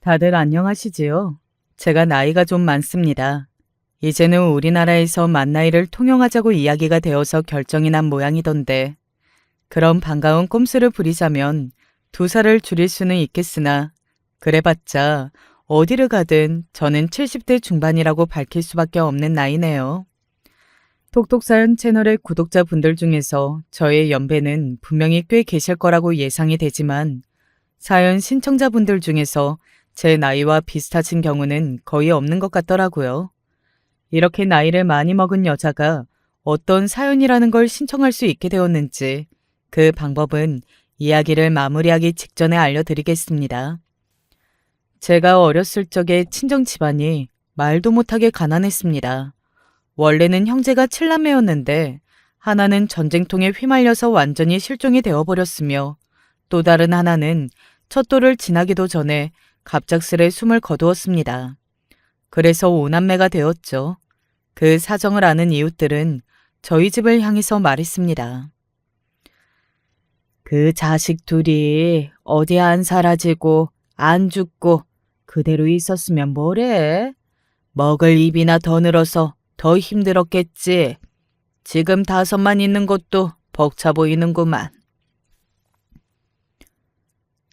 다들 안녕하시지요? 제가 나이가 좀 많습니다. 이제는 우리나라에서 만 나이를 통용하자고 이야기가 되어서 결정이 난 모양이던데, 그런 반가운 꼼수를 부리자면 2살을 줄일 수는 있겠으나, 그래봤자 어디를 가든 저는 70대 중반이라고 밝힐 수밖에 없는 나이네요. 톡톡사연 채널의 구독자분들 중에서 저의 연배는 분명히 꽤 계실 거라고 예상이 되지만, 사연 신청자분들 중에서 제 나이와 비슷하신 경우는 거의 없는 것 같더라고요. 이렇게 나이를 많이 먹은 여자가 어떤 사연이라는 걸 신청할 수 있게 되었는지 그 방법은 이야기를 마무리하기 직전에 알려드리겠습니다. 제가 어렸을 적에 친정 집안이 말도 못하게 가난했습니다. 원래는 형제가 7남매였는데 하나는 전쟁통에 휘말려서 완전히 실종이 되어버렸으며 또 다른 하나는 첫 돌을 지나기도 전에 갑작스레 숨을 거두었습니다. 그래서 5남매가 되었죠. 그 사정을 아는 이웃들은 저희 집을 향해서 말했습니다. 그 자식 둘이 어디 안 사라지고 안 죽고 그대로 있었으면 뭐래? 먹을 입이나 더 늘어서 더 힘들었겠지. 지금 5만 있는 것도 벅차 보이는구만.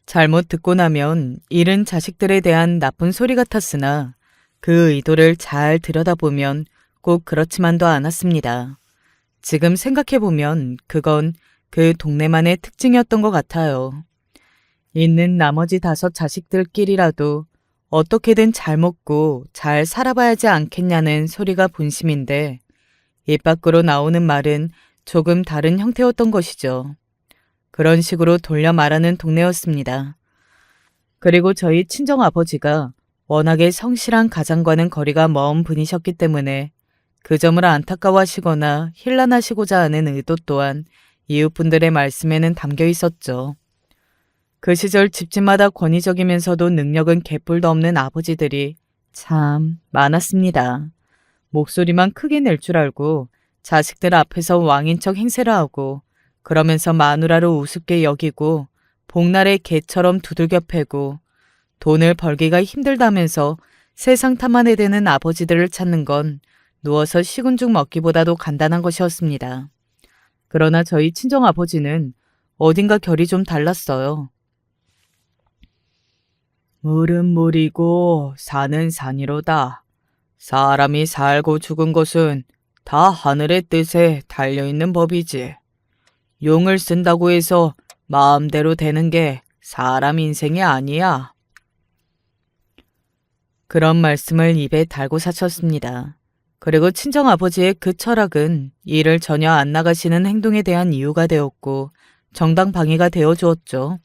잘못 듣고 나면 잃은 자식들에 대한 나쁜 소리 같았으나 그 의도를 잘 들여다보면 꼭 그렇지만도 않았습니다. 지금 생각해보면 그건 그 동네만의 특징이었던 것 같아요. 있는 나머지 5 자식들끼리라도 어떻게든 잘 먹고 잘 살아봐야지 않겠냐는 소리가 본심인데 입 밖으로 나오는 말은 조금 다른 형태였던 것이죠. 그런 식으로 돌려 말하는 동네였습니다. 그리고 저희 친정아버지가 워낙에 성실한 가장과는 거리가 먼 분이셨기 때문에 그 점을 안타까워하시거나 힐난하시고자 하는 의도 또한 이웃분들의 말씀에는 담겨 있었죠. 그 시절 집집마다 권위적이면서도 능력은 개뿔도 없는 아버지들이 참 많았습니다. 목소리만 크게 낼 줄 알고 자식들 앞에서 왕인 척 행세를 하고 그러면서 마누라를 우습게 여기고 복날에 개처럼 두들겨 패고 돈을 벌기가 힘들다면서 세상 탐만에 드는 아버지들을 찾는 건 누워서 식은 죽 먹기보다도 간단한 것이었습니다. 그러나 저희 친정아버지는 어딘가 결이 좀 달랐어요. 물은 물이고 산은 산이로다. 사람이 살고 죽은 것은 다 하늘의 뜻에 달려있는 법이지. 용을 쓴다고 해서 마음대로 되는 게 사람 인생이 아니야. 그런 말씀을 입에 달고 사셨습니다. 그리고 친정아버지의 그 철학은 일을 전혀 안 나가시는 행동에 대한 이유가 되었고 정당방위가 되어 주었죠.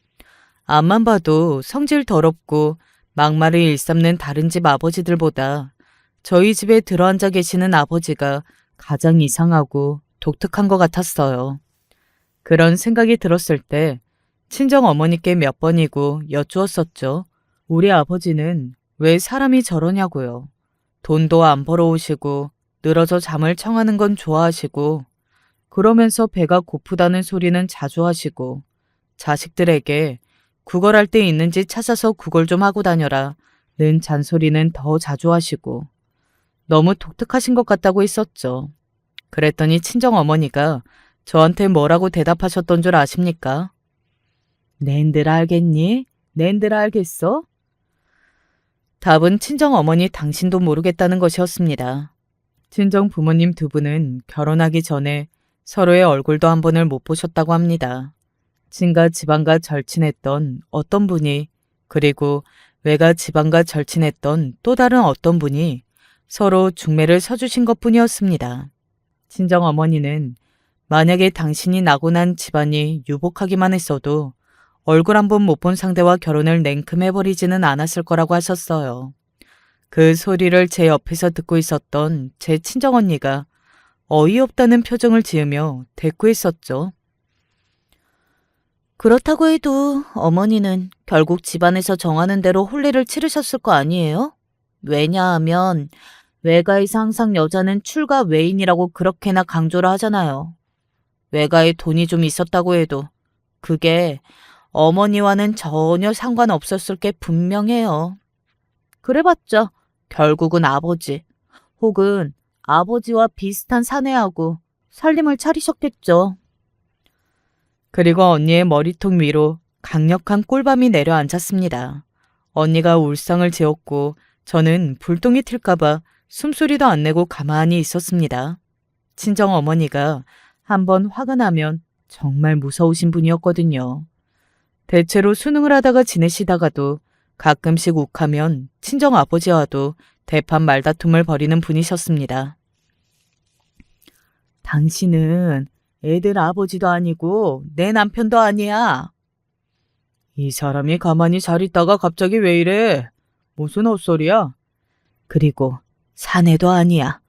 앞만 봐도 성질 더럽고 막말을 일삼는 다른 집 아버지들보다 저희 집에 들어앉아 계시는 아버지가 가장 이상하고 독특한 것 같았어요. 그런 생각이 들었을 때 친정 어머니께 몇 번이고 여쭈었었죠. 우리 아버지는 왜 사람이 저러냐고요. 돈도 안 벌어오시고 늘어져 잠을 청하는 건 좋아하시고 그러면서 배가 고프다는 소리는 자주 하시고 자식들에게 구걸할 데 있는지 찾아서 구걸 좀 하고 다녀라 는 잔소리는 더 자주 하시고 너무 독특하신 것 같다고 했었죠. 그랬더니 친정어머니가 저한테 뭐라고 대답하셨던 줄 아십니까? 낸들 알겠니? 낸들 알겠어? 답은 친정어머니 당신도 모르겠다는 것이었습니다. 친정 부모님 2분은 결혼하기 전에 서로의 얼굴도 한 번을 못 보셨다고 합니다. 친가 지방과 절친했던 어떤 분이 그리고 외가 지방과 절친했던 또 다른 어떤 분이 서로 중매를 서주신 것뿐이었습니다. 친정어머니는 만약에 당신이 나고 난 집안이 유복하기만 했어도 얼굴 한 번 못 본 상대와 결혼을 냉큼해버리지는 않았을 거라고 하셨어요. 그 소리를 제 옆에서 듣고 있었던 제 친정언니가 어이없다는 표정을 지으며 대꾸했었죠. 그렇다고 해도 어머니는 결국 집안에서 정하는 대로 혼례를 치르셨을 거 아니에요? 왜냐하면 외가에서 항상 여자는 출가 외인이라고 그렇게나 강조를 하잖아요. 외가에 돈이 좀 있었다고 해도 그게 어머니와는 전혀 상관없었을 게 분명해요. 그래봤자 결국은 아버지 혹은 아버지와 비슷한 사내하고 살림을 차리셨겠죠. 그리고 언니의 머리통 위로 강력한 꿀밤이 내려앉았습니다. 언니가 울상을 지었고 저는 불똥이 튈까봐 숨소리도 안 내고 가만히 있었습니다. 친정 어머니가 한번 화가 나면 정말 무서우신 분이었거든요. 대체로 수능을 하다가 지내시다가도 가끔씩 욱하면 친정 아버지와도 대판 말다툼을 벌이는 분이셨습니다. 당신은 애들 아버지도 아니고 내 남편도 아니야. 이 사람이 가만히 잘 있다가 갑자기 왜 이래? 무슨 헛소리야? 그리고 사내도 아니야.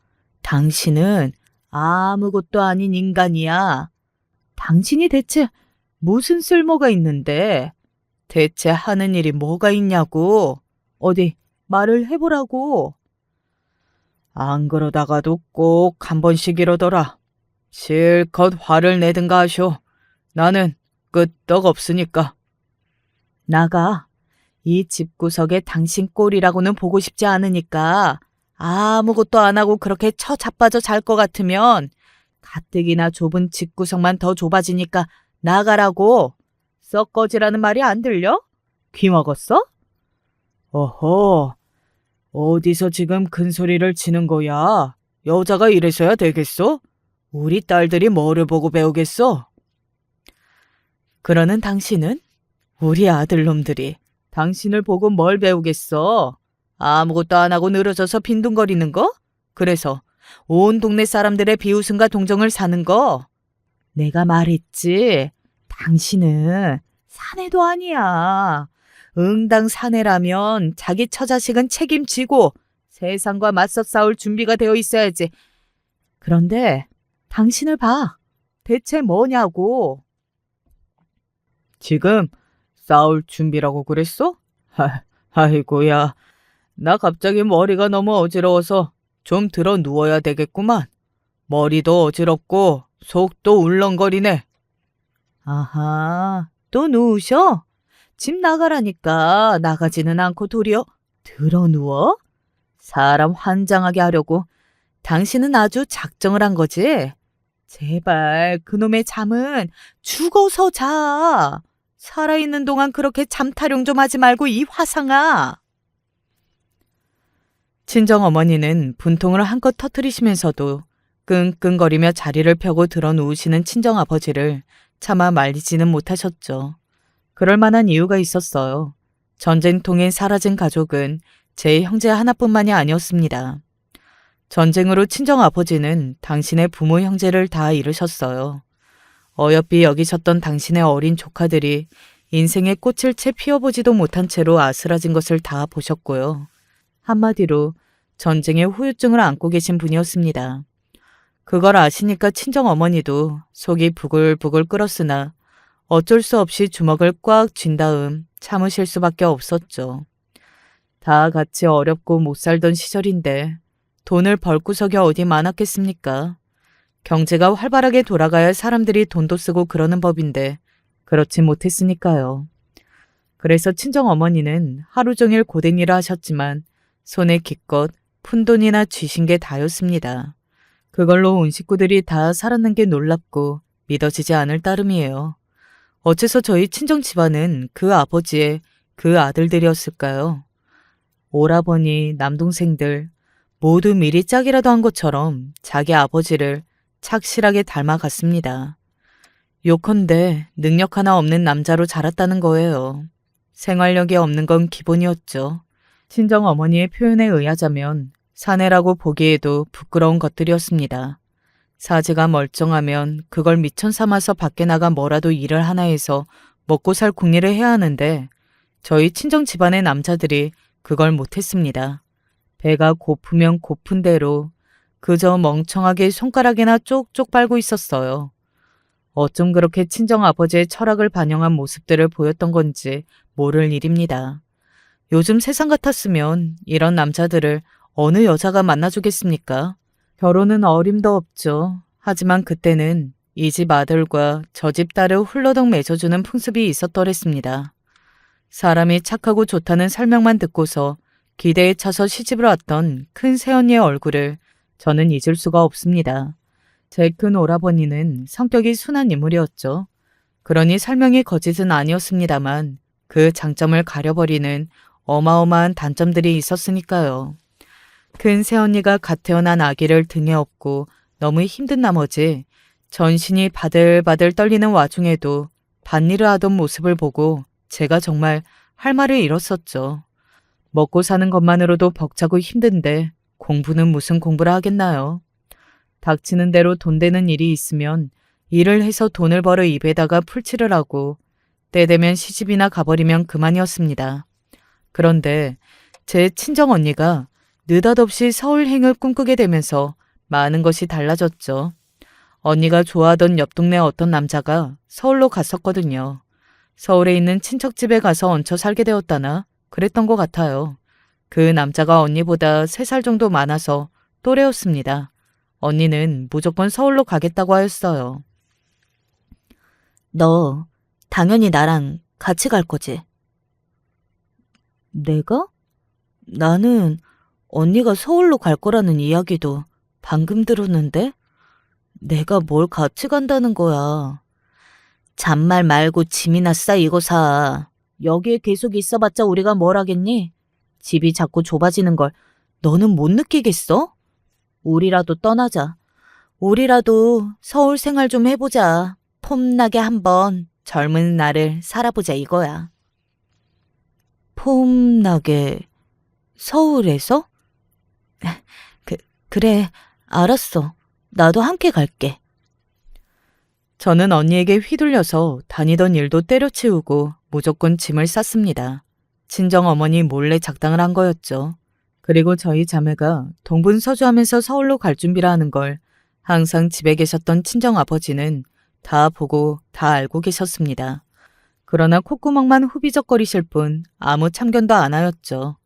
당신은 아무것도 아닌 인간이야. 당신이 대체 무슨 쓸모가 있는데? 대체 하는 일이 뭐가 있냐고? 어디 말을 해보라고. 안 그러다가도 꼭 한 번씩 이러더라. 실컷 화를 내든가 하쇼. 나는 끄떡 없으니까. 나가. 이 집구석에 당신 꼴이라고는 보고 싶지 않으니까 아무것도 안 하고 그렇게 처자빠져 잘 것 같으면 가뜩이나 좁은 집구석만 더 좁아지니까 나가라고. 썩 꺼지라는 말이 안 들려? 귀 먹었어? 어허, 어디서 지금 큰 소리를 치는 거야? 여자가 이래서야 되겠어? 우리 딸들이 뭐를 보고 배우겠어? 그러는 당신은? 우리 아들놈들이 당신을 보고 뭘 배우겠어? 아무것도 안 하고 늘어져서 빈둥거리는 거? 그래서 온 동네 사람들의 비웃음과 동정을 사는 거? 내가 말했지. 당신은 사내도 아니야. 응당 사내라면 자기 처자식은 책임지고 세상과 맞서 싸울 준비가 되어 있어야지. 그런데 당신을 봐. 대체 뭐냐고. 지금 싸울 준비라고 그랬어? 아이고야. 나 갑자기 머리가 너무 어지러워서 좀 들어 누워야 되겠구만. 머리도 어지럽고 속도 울렁거리네. 아하, 또 누우셔? 집 나가라니까 나가지는 않고 도리어 들어 누워? 사람 환장하게 하려고 당신은 아주 작정을 한 거지? 제발 그놈의 잠은 죽어서 자. 살아있는 동안 그렇게 잠타령 좀 하지 말고 이 화상아. 친정어머니는 분통을 한껏 터뜨리시면서도 끙끙거리며 자리를 펴고 들어 누우시는 친정아버지를 차마 말리지는 못하셨죠. 그럴 만한 이유가 있었어요. 전쟁통에 사라진 가족은 제 형제 하나뿐만이 아니었습니다. 전쟁으로 친정아버지는 당신의 부모 형제를 다 잃으셨어요. 어여삐 여기셨던 당신의 어린 조카들이 인생의 꽃을 채 피워보지도 못한 채로 아스라진 것을 다 보셨고요. 한마디로 전쟁의 후유증을 안고 계신 분이었습니다. 그걸 아시니까 친정어머니도 속이 부글부글 끓었으나 어쩔 수 없이 주먹을 꽉 쥔 다음 참으실 수밖에 없었죠. 다 같이 어렵고 못 살던 시절인데 돈을 벌 구석이 어디 많았겠습니까? 경제가 활발하게 돌아가야 사람들이 돈도 쓰고 그러는 법인데 그렇지 못했으니까요. 그래서 친정어머니는 하루 종일 고된 일을 하셨지만 손에 기껏 푼돈이나 쥐신 게 다였습니다. 그걸로 온 식구들이 다 살았는 게 놀랍고 믿어지지 않을 따름이에요. 어째서 저희 친정 집안은 그 아버지의 그 아들들이었을까요? 오라버니, 남동생들 모두 미리 짝이라도 한 것처럼 자기 아버지를 착실하게 닮아갔습니다. 요컨대 능력 하나 없는 남자로 자랐다는 거예요. 생활력이 없는 건 기본이었죠. 친정어머니의 표현에 의하자면 사내라고 보기에도 부끄러운 것들이었습니다. 사지가 멀쩡하면 그걸 미천 삼아서 밖에 나가 뭐라도 일을 하나 해서 먹고 살 궁리를 해야 하는데 저희 친정 집안의 남자들이 그걸 못했습니다. 배가 고프면 고픈 대로 그저 멍청하게 손가락이나 쪽쪽 빨고 있었어요. 어쩜 그렇게 친정아버지의 철학을 반영한 모습들을 보였던 건지 모를 일입니다. 요즘 세상 같았으면 이런 남자들을 어느 여자가 만나주겠습니까? 결혼은 어림도 없죠. 하지만 그때는 이 집 아들과 저 집 딸을 훌러덩 맺어주는 풍습이 있었더랬습니다. 사람이 착하고 좋다는 설명만 듣고서 기대에 차서 시집을 왔던 큰 새언니의 얼굴을 저는 잊을 수가 없습니다. 제 큰 오라버니는 성격이 순한 인물이었죠. 그러니 설명이 거짓은 아니었습니다만 그 장점을 가려버리는 어마어마한 단점들이 있었으니까요. 큰 새언니가 갓 태어난 아기를 등에 업고 너무 힘든 나머지 전신이 바들바들 떨리는 와중에도 밭일을 하던 모습을 보고 제가 정말 할 말을 잃었었죠. 먹고 사는 것만으로도 벅차고 힘든데 공부는 무슨 공부를 하겠나요? 닥치는 대로 돈 되는 일이 있으면 일을 해서 돈을 벌어 입에다가 풀칠을 하고 때 되면 시집이나 가버리면 그만이었습니다. 그런데 제 친정 언니가 느닷없이 서울행을 꿈꾸게 되면서 많은 것이 달라졌죠. 언니가 좋아하던 옆 동네 어떤 남자가 서울로 갔었거든요. 서울에 있는 친척집에 가서 얹혀 살게 되었다나 그랬던 것 같아요. 그 남자가 언니보다 3살 정도 많아서 또래였습니다. 언니는 무조건 서울로 가겠다고 하였어요. 너 당연히 나랑 같이 갈 거지? 내가? 나는 언니가 서울로 갈 거라는 이야기도 방금 들었는데? 내가 뭘 같이 간다는 거야. 잔말 말고 짐이나 싸 이거 사. 여기에 계속 있어봤자 우리가 뭘 하겠니? 집이 자꾸 좁아지는 걸 너는 못 느끼겠어? 우리라도 떠나자. 우리라도 서울 생활 좀 해보자. 폼나게 한번 젊은 날을 살아보자 이거야. 폼나게 서울에서? 그래, 알았어. 나도 함께 갈게. 저는 언니에게 휘둘려서 다니던 일도 때려치우고 무조건 짐을 쌌습니다. 친정어머니 몰래 작당을 한 거였죠. 그리고 저희 자매가 동분서주하면서 서울로 갈 준비를 하는 걸 항상 집에 계셨던 친정아버지는 다 보고 다 알고 계셨습니다. 그러나 콧구멍만 후비적거리실 뿐 아무 참견도 안 하였죠.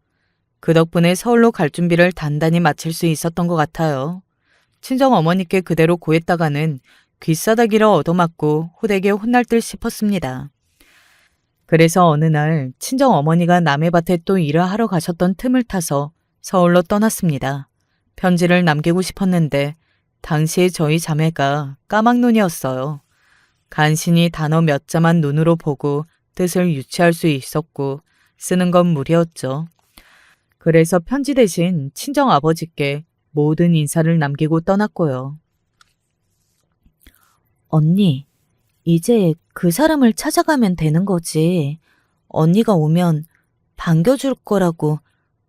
그 덕분에 서울로 갈 준비를 단단히 마칠 수 있었던 것 같아요. 친정어머니께 그대로 고했다가는 귀싸다기를 얻어맞고 호되게 혼날 듯 싶었습니다. 그래서 어느 날 친정어머니가 남의 밭에 또 일을 하러 가셨던 틈을 타서 서울로 떠났습니다. 편지를 남기고 싶었는데 당시에 저희 자매가 까막눈이었어요. 간신히 단어 몇 자만 눈으로 보고 뜻을 유추할 수 있었고 쓰는 건 무리였죠. 그래서 편지 대신 친정아버지께 모든 인사를 남기고 떠났고요. 언니, 이제 그 사람을 찾아가면 되는 거지. 언니가 오면 반겨줄 거라고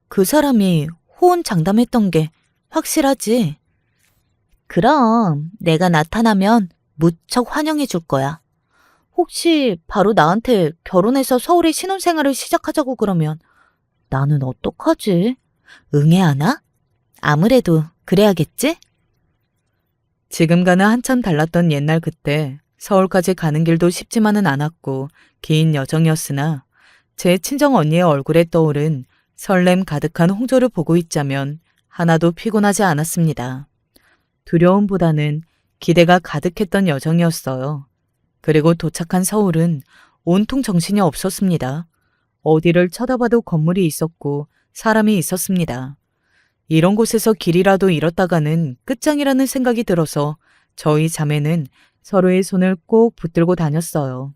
그 사람이 호언장담했던 게 확실하지? 그럼 내가 나타나면 무척 환영해 줄 거야. 혹시 바로 나한테 결혼해서 서울에 신혼생활을 시작하자고 그러면 나는 어떡하지? 응해하나? 아무래도 그래야겠지? 지금과는 한참 달랐던 옛날 그때 서울까지 가는 길도 쉽지만은 않았고 긴 여정이었으나 제 친정 언니의 얼굴에 떠오른 설렘 가득한 홍조를 보고 있자면 하나도 피곤하지 않았습니다. 두려움보다는 기대가 가득했던 여정이었어요. 그리고 도착한 서울은 온통 정신이 없었습니다. 어디를 쳐다봐도 건물이 있었고 사람이 있었습니다. 이런 곳에서 길이라도 잃었다가는 끝장이라는 생각이 들어서 저희 자매는 서로의 손을 꼭 붙들고 다녔어요.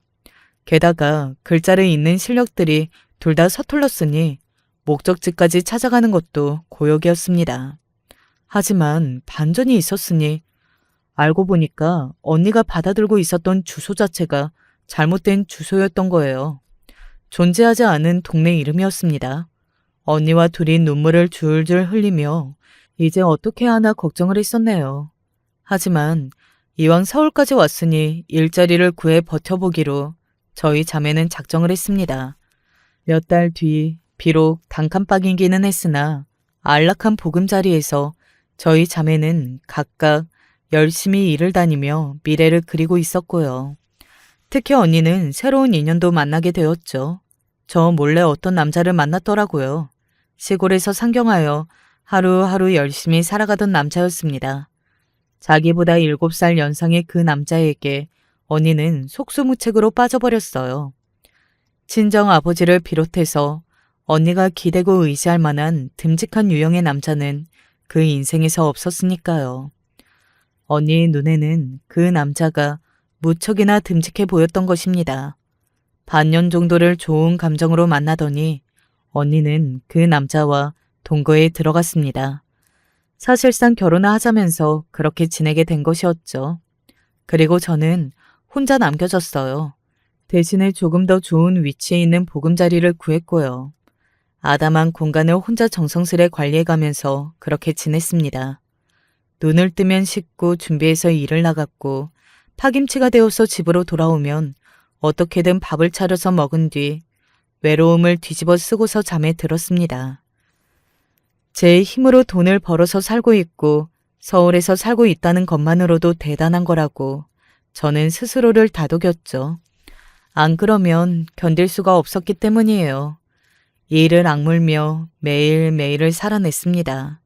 게다가 글자를 읽는 실력들이 둘 다 서툴렀으니 목적지까지 찾아가는 것도 고역이었습니다. 하지만 반전이 있었으니 알고 보니까 언니가 받아들고 있었던 주소 자체가 잘못된 주소였던 거예요. 존재하지 않은 동네 이름이었습니다. 언니와 둘이 눈물을 줄줄 흘리며 이제 어떻게 하나 걱정을 했었네요. 하지만 이왕 서울까지 왔으니 일자리를 구해 버텨보기로 저희 자매는 작정을 했습니다. 몇 달 뒤 비록 단칸방이기는 했으나 안락한 보금자리에서 저희 자매는 각각 열심히 일을 다니며 미래를 그리고 있었고요. 특히 언니는 새로운 인연도 만나게 되었죠. 저 몰래 어떤 남자를 만났더라고요. 시골에서 상경하여 하루하루 열심히 살아가던 남자였습니다. 자기보다 7살 연상의 그 남자에게 언니는 속수무책으로 빠져버렸어요. 친정 아버지를 비롯해서 언니가 기대고 의지할 만한 듬직한 유형의 남자는 그 인생에서 없었으니까요. 언니의 눈에는 그 남자가 무척이나 듬직해 보였던 것입니다. 반년 정도를 좋은 감정으로 만나더니 언니는 그 남자와 동거에 들어갔습니다. 사실상 결혼을 하자면서 그렇게 지내게 된 것이었죠. 그리고 저는 혼자 남겨졌어요. 대신에 조금 더 좋은 위치에 있는 보금자리를 구했고요. 아담한 공간을 혼자 정성스레 관리해가면서 그렇게 지냈습니다. 눈을 뜨면 씻고 준비해서 일을 나갔고 파김치가 되어서 집으로 돌아오면 어떻게든 밥을 차려서 먹은 뒤 외로움을 뒤집어 쓰고서 잠에 들었습니다. 제 힘으로 돈을 벌어서 살고 있고 서울에서 살고 있다는 것만으로도 대단한 거라고 저는 스스로를 다독였죠. 안 그러면 견딜 수가 없었기 때문이에요. 이를 악물며 매일매일을 살아냈습니다.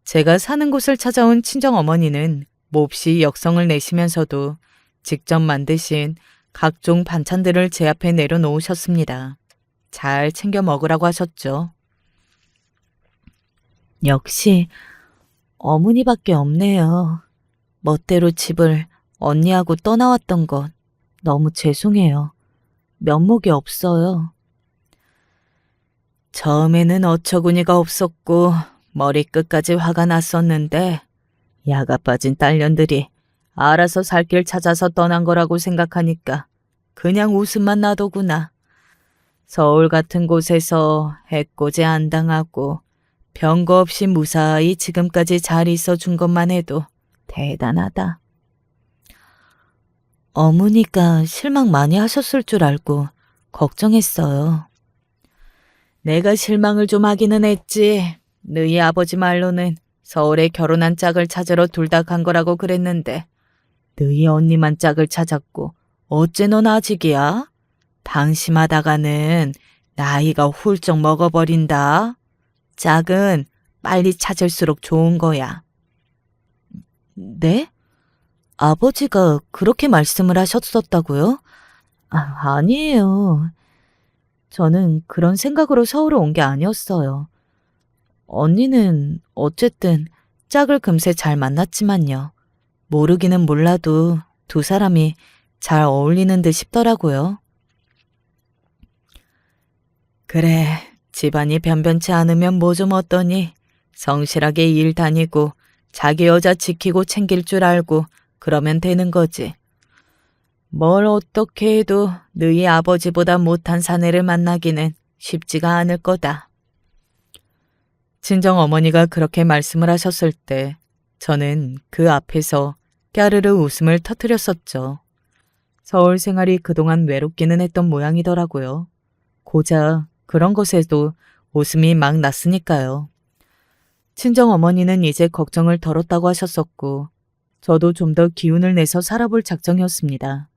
제가 사는 곳을 찾아온 친정어머니는 몹시 역성을 내시면서도 직접 만드신 각종 반찬들을 제 앞에 내려놓으셨습니다. 잘 챙겨 먹으라고 하셨죠. 역시 어머니밖에 없네요. 멋대로 집을 언니하고 떠나왔던 것 너무 죄송해요. 면목이 없어요. 처음에는 어처구니가 없었고 머리끝까지 화가 났었는데 야가 빠진 딸년들이 알아서 살 길 찾아서 떠난 거라고 생각하니까 그냥 웃음만 나더구나. 서울 같은 곳에서 해코지 안 당하고 병거 없이 무사히 지금까지 잘 있어준 것만 해도 대단하다. 어머니가 실망 많이 하셨을 줄 알고 걱정했어요. 내가 실망을 좀 하기는 했지. 너희 아버지 말로는 서울에 결혼한 짝을 찾으러 둘 다 간 거라고 그랬는데 너희 언니만 짝을 찾았고 어째 넌 아직이야? 방심하다가는 나이가 훌쩍 먹어버린다. 짝은 빨리 찾을수록 좋은 거야. 네? 아버지가 그렇게 말씀을 하셨었다고요? 아니에요. 저는 그런 생각으로 서울에 온 게 아니었어요. 언니는 어쨌든 짝을 금세 잘 만났지만요. 모르기는 몰라도 두 사람이 잘 어울리는 듯 싶더라고요. 그래, 집안이 변변치 않으면 뭐 좀 어떠니? 성실하게 일 다니고 자기 여자 지키고 챙길 줄 알고 그러면 되는 거지. 뭘 어떻게 해도 너희 아버지보다 못한 사내를 만나기는 쉽지가 않을 거다. 친정 어머니가 그렇게 말씀을 하셨을 때 저는 그 앞에서 까르르 웃음을 터뜨렸었죠. 서울 생활이 그동안 외롭기는 했던 모양이더라고요. 고작 그런 것에도 웃음이 막 났으니까요. 친정 어머니는 이제 걱정을 덜었다고 하셨었고 저도 좀 더 기운을 내서 살아볼 작정이었습니다.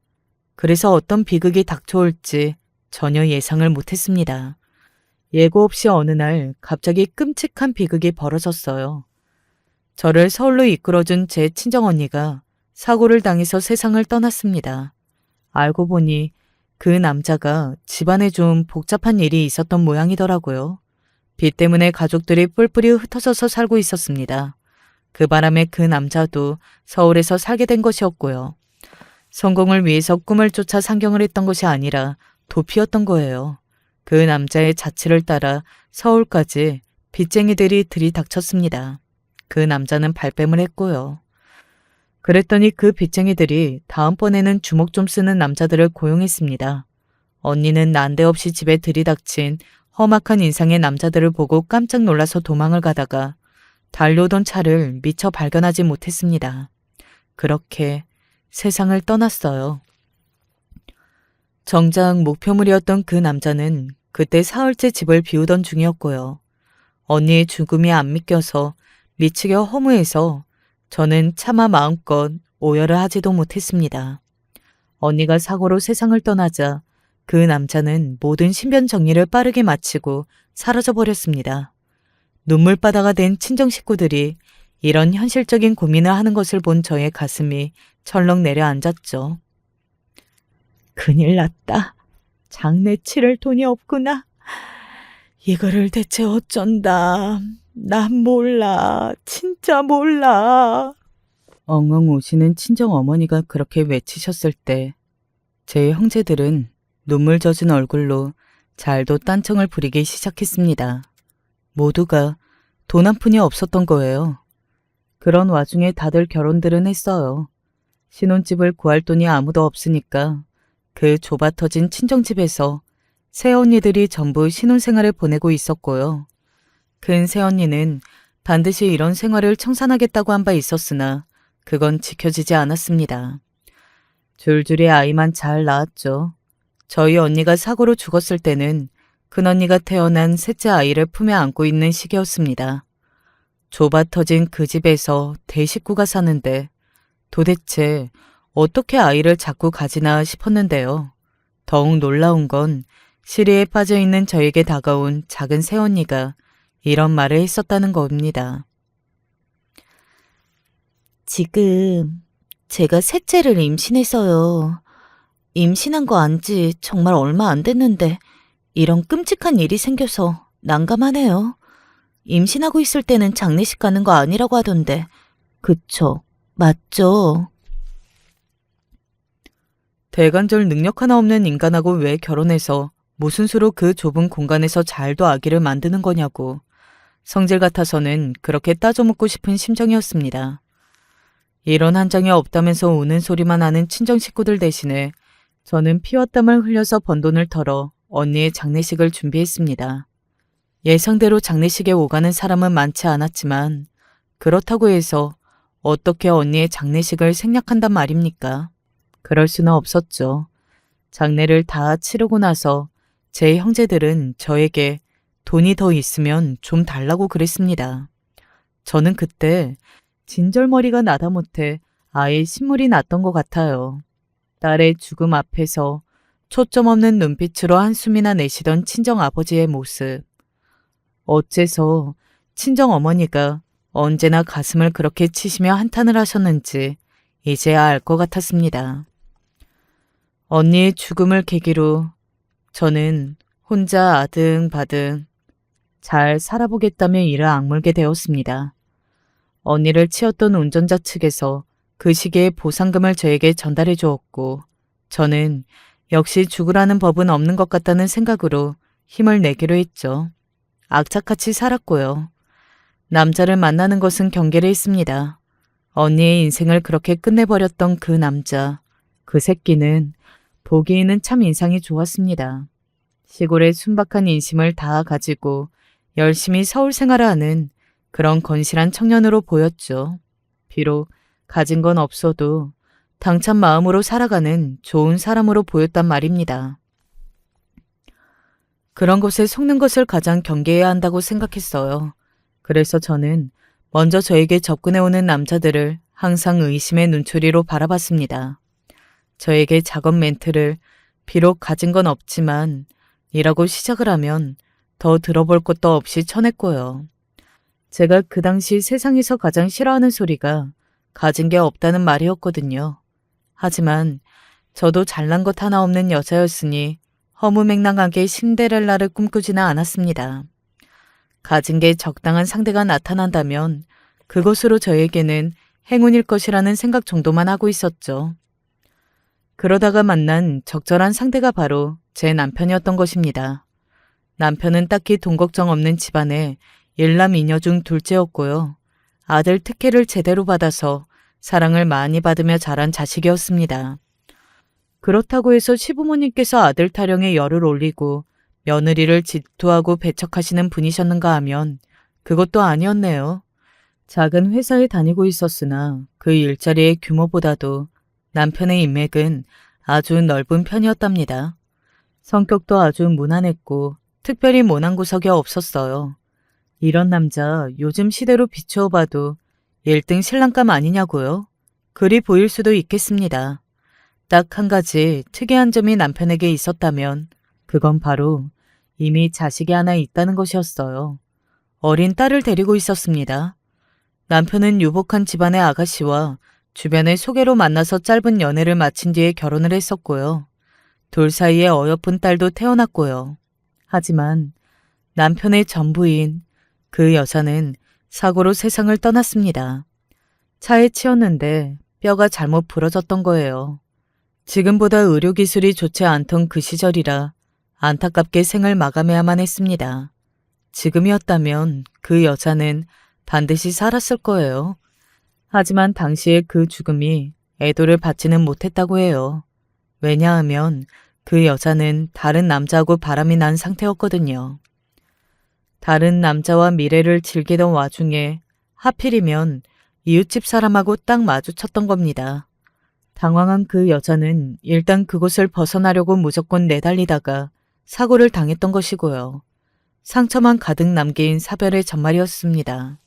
그래서 어떤 비극이 닥쳐올지 전혀 예상을 못했습니다. 예고 없이 어느 날 갑자기 끔찍한 비극이 벌어졌어요. 저를 서울로 이끌어준 제 친정언니가 사고를 당해서 세상을 떠났습니다. 알고 보니 그 남자가 집안에 좀 복잡한 일이 있었던 모양이더라고요. 빚 때문에 가족들이 뿔뿔이 흩어져서 살고 있었습니다. 그 바람에 그 남자도 서울에서 살게 된 것이었고요. 성공을 위해서 꿈을 쫓아 상경을 했던 것이 아니라 도피였던 거예요. 그 남자의 자취를 따라 서울까지 빚쟁이들이 들이닥쳤습니다. 그 남자는 발뺌을 했고요. 그랬더니 그 빚쟁이들이 다음번에는 주먹 좀 쓰는 남자들을 고용했습니다. 언니는 난데없이 집에 들이닥친 험악한 인상의 남자들을 보고 깜짝 놀라서 도망을 가다가 달려오던 차를 미처 발견하지 못했습니다. 그렇게 세상을 떠났어요. 정작 목표물이었던 그 남자는 그때 사흘째 집을 비우던 중이었고요. 언니의 죽음이 안 믿겨서 미치게 허무해서 저는 차마 마음껏 오열을 하지도 못했습니다. 언니가 사고로 세상을 떠나자 그 남자는 모든 신변 정리를 빠르게 마치고 사라져버렸습니다. 눈물바다가 된 친정 식구들이 이런 현실적인 고민을 하는 것을 본 저의 가슴이 철렁 내려앉았죠. 큰일 났다. 장례 치를 돈이 없구나. 이거를 대체 어쩐다. 난 몰라. 진짜 몰라. 엉엉 우시는 친정어머니가 그렇게 외치셨을 때 제 형제들은 눈물 젖은 얼굴로 잘도 딴청을 부리기 시작했습니다. 모두가 돈 한 푼이 없었던 거예요. 그런 와중에 다들 결혼들은 했어요. 신혼집을 구할 돈이 아무도 없으니까 그 좁아터진 친정집에서 새언니들이 전부 신혼생활을 보내고 있었고요. 큰 새언니는 반드시 이런 생활을 청산하겠다고 한 바 있었으나 그건 지켜지지 않았습니다. 줄줄이 아이만 잘 낳았죠. 저희 언니가 사고로 죽었을 때는 큰언니가 태어난 셋째 아이를 품에 안고 있는 시기였습니다. 좁아터진 그 집에서 대식구가 사는데 도대체 어떻게 아이를 자꾸 가지나 싶었는데요. 더욱 놀라운 건 시리에 빠져 있는 저에게 다가온 작은 새언니가 이런 말을 했었다는 겁니다. 지금 제가 셋째를 임신해서요. 임신한 거 안지 정말 얼마 안 됐는데 이런 끔찍한 일이 생겨서 난감하네요. 임신하고 있을 때는 장례식 가는 거 아니라고 하던데. 그쵸? 맞죠? 대관절 능력 하나 없는 인간하고 왜 결혼해서 무슨 수로 그 좁은 공간에서 잘도 아기를 만드는 거냐고. 성질 같아서는 그렇게 따져묻고 싶은 심정이었습니다. 이런 한 장이 없다면서 우는 소리만 하는 친정 식구들 대신에 저는 피와 땀을 흘려서 번 돈을 털어 언니의 장례식을 준비했습니다. 예상대로 장례식에 오가는 사람은 많지 않았지만 그렇다고 해서 어떻게 언니의 장례식을 생략한단 말입니까? 그럴 수는 없었죠. 장례를 다 치르고 나서 제 형제들은 저에게 돈이 더 있으면 좀 달라고 그랬습니다. 저는 그때 진절머리가 나다 못해 아예 신물이 났던 것 같아요. 딸의 죽음 앞에서 초점 없는 눈빛으로 한숨이나 내쉬던 친정아버지의 모습. 어째서 친정어머니가 언제나 가슴을 그렇게 치시며 한탄을 하셨는지 이제야 알 것 같았습니다. 언니의 죽음을 계기로 저는 혼자 아등바등 잘 살아보겠다며 이를 악물게 되었습니다. 언니를 치었던 운전자 측에서 그 시기에 보상금을 저에게 전달해 주었고 저는 역시 죽으라는 법은 없는 것 같다는 생각으로 힘을 내기로 했죠. 악착같이 살았고요. 남자를 만나는 것은 경계를 했습니다. 언니의 인생을 그렇게 끝내버렸던 그 남자, 그 새끼는 보기에는 참 인상이 좋았습니다. 시골의 순박한 인심을 다 가지고 열심히 서울 생활을 하는 그런 건실한 청년으로 보였죠. 비록 가진 건 없어도 당찬 마음으로 살아가는 좋은 사람으로 보였단 말입니다. 그런 것에 속는 것을 가장 경계해야 한다고 생각했어요. 그래서 저는 먼저 저에게 접근해오는 남자들을 항상 의심의 눈초리로 바라봤습니다. 저에게 작업 멘트를 비록 가진 건 없지만 이라고 시작을 하면 더 들어볼 것도 없이 쳐냈고요. 제가 그 당시 세상에서 가장 싫어하는 소리가 가진 게 없다는 말이었거든요. 하지만 저도 잘난 것 하나 없는 여자였으니 허무맹랑하게 신데렐라를 꿈꾸지는 않았습니다. 가진 게 적당한 상대가 나타난다면 그것으로 저에게는 행운일 것이라는 생각 정도만 하고 있었죠. 그러다가 만난 적절한 상대가 바로 제 남편이었던 것입니다. 남편은 딱히 돈 걱정 없는 집안에 일남 이녀 중 둘째였고요. 아들 특혜를 제대로 받아서 사랑을 많이 받으며 자란 자식이었습니다. 그렇다고 해서 시부모님께서 아들 타령에 열을 올리고 며느리를 질투하고 배척하시는 분이셨는가 하면 그것도 아니었네요. 작은 회사에 다니고 있었으나 그 일자리의 규모보다도 남편의 인맥은 아주 넓은 편이었답니다. 성격도 아주 무난했고 특별히 모난 구석이 없었어요. 이런 남자 요즘 시대로 비추어 봐도 1등 신랑감 아니냐고요? 그리 보일 수도 있겠습니다. 딱 한 가지 특이한 점이 남편에게 있었다면 그건 바로 이미 자식이 하나 있다는 것이었어요. 어린 딸을 데리고 있었습니다. 남편은 유복한 집안의 아가씨와 주변의 소개로 만나서 짧은 연애를 마친 뒤에 결혼을 했었고요. 둘 사이에 어여쁜 딸도 태어났고요. 하지만 남편의 전부인 그 여자는 사고로 세상을 떠났습니다. 차에 치였는데 뼈가 잘못 부러졌던 거예요. 지금보다 의료기술이 좋지 않던 그 시절이라 안타깝게 생을 마감해야만 했습니다. 지금이었다면 그 여자는 반드시 살았을 거예요. 하지만 당시의 그 죽음이 애도를 받지는 못했다고 해요. 왜냐하면 그 여자는 다른 남자하고 바람이 난 상태였거든요. 다른 남자와 미래를 즐기던 와중에 하필이면 이웃집 사람하고 딱 마주쳤던 겁니다. 당황한 그 여자는 일단 그곳을 벗어나려고 무조건 내달리다가 사고를 당했던 것이고요. 상처만 가득 남긴 사별의 전말이었습니다.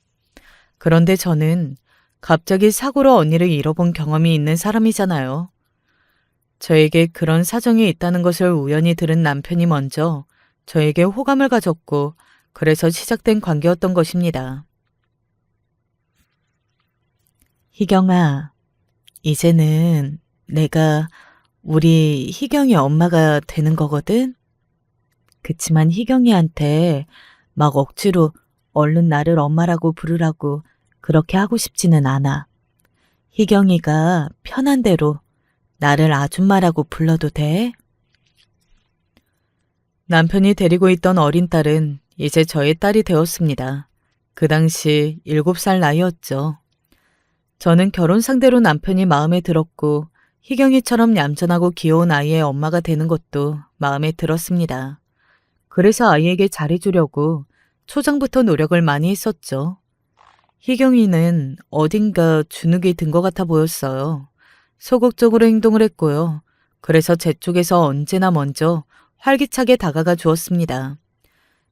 그런데 저는 갑자기 사고로 언니를 잃어본 경험이 있는 사람이잖아요. 저에게 그런 사정이 있다는 것을 우연히 들은 남편이 먼저 저에게 호감을 가졌고 그래서 시작된 관계였던 것입니다. 희경아, 이제는 내가 우리 희경이 엄마가 되는 거거든? 그치만 희경이한테 막 억지로 얼른 나를 엄마라고 부르라고 그렇게 하고 싶지는 않아. 희경이가 편한 대로 나를 아줌마라고 불러도 돼? 남편이 데리고 있던 어린 딸은 이제 저의 딸이 되었습니다. 그 당시 7살 나이였죠. 저는 결혼 상대로 남편이 마음에 들었고 희경이처럼 얌전하고 귀여운 아이의 엄마가 되는 것도 마음에 들었습니다. 그래서 아이에게 잘해주려고 초장부터 노력을 많이 했었죠. 희경이는 어딘가 주눅이 든 것 같아 보였어요. 소극적으로 행동을 했고요. 그래서 제 쪽에서 언제나 먼저 활기차게 다가가 주었습니다.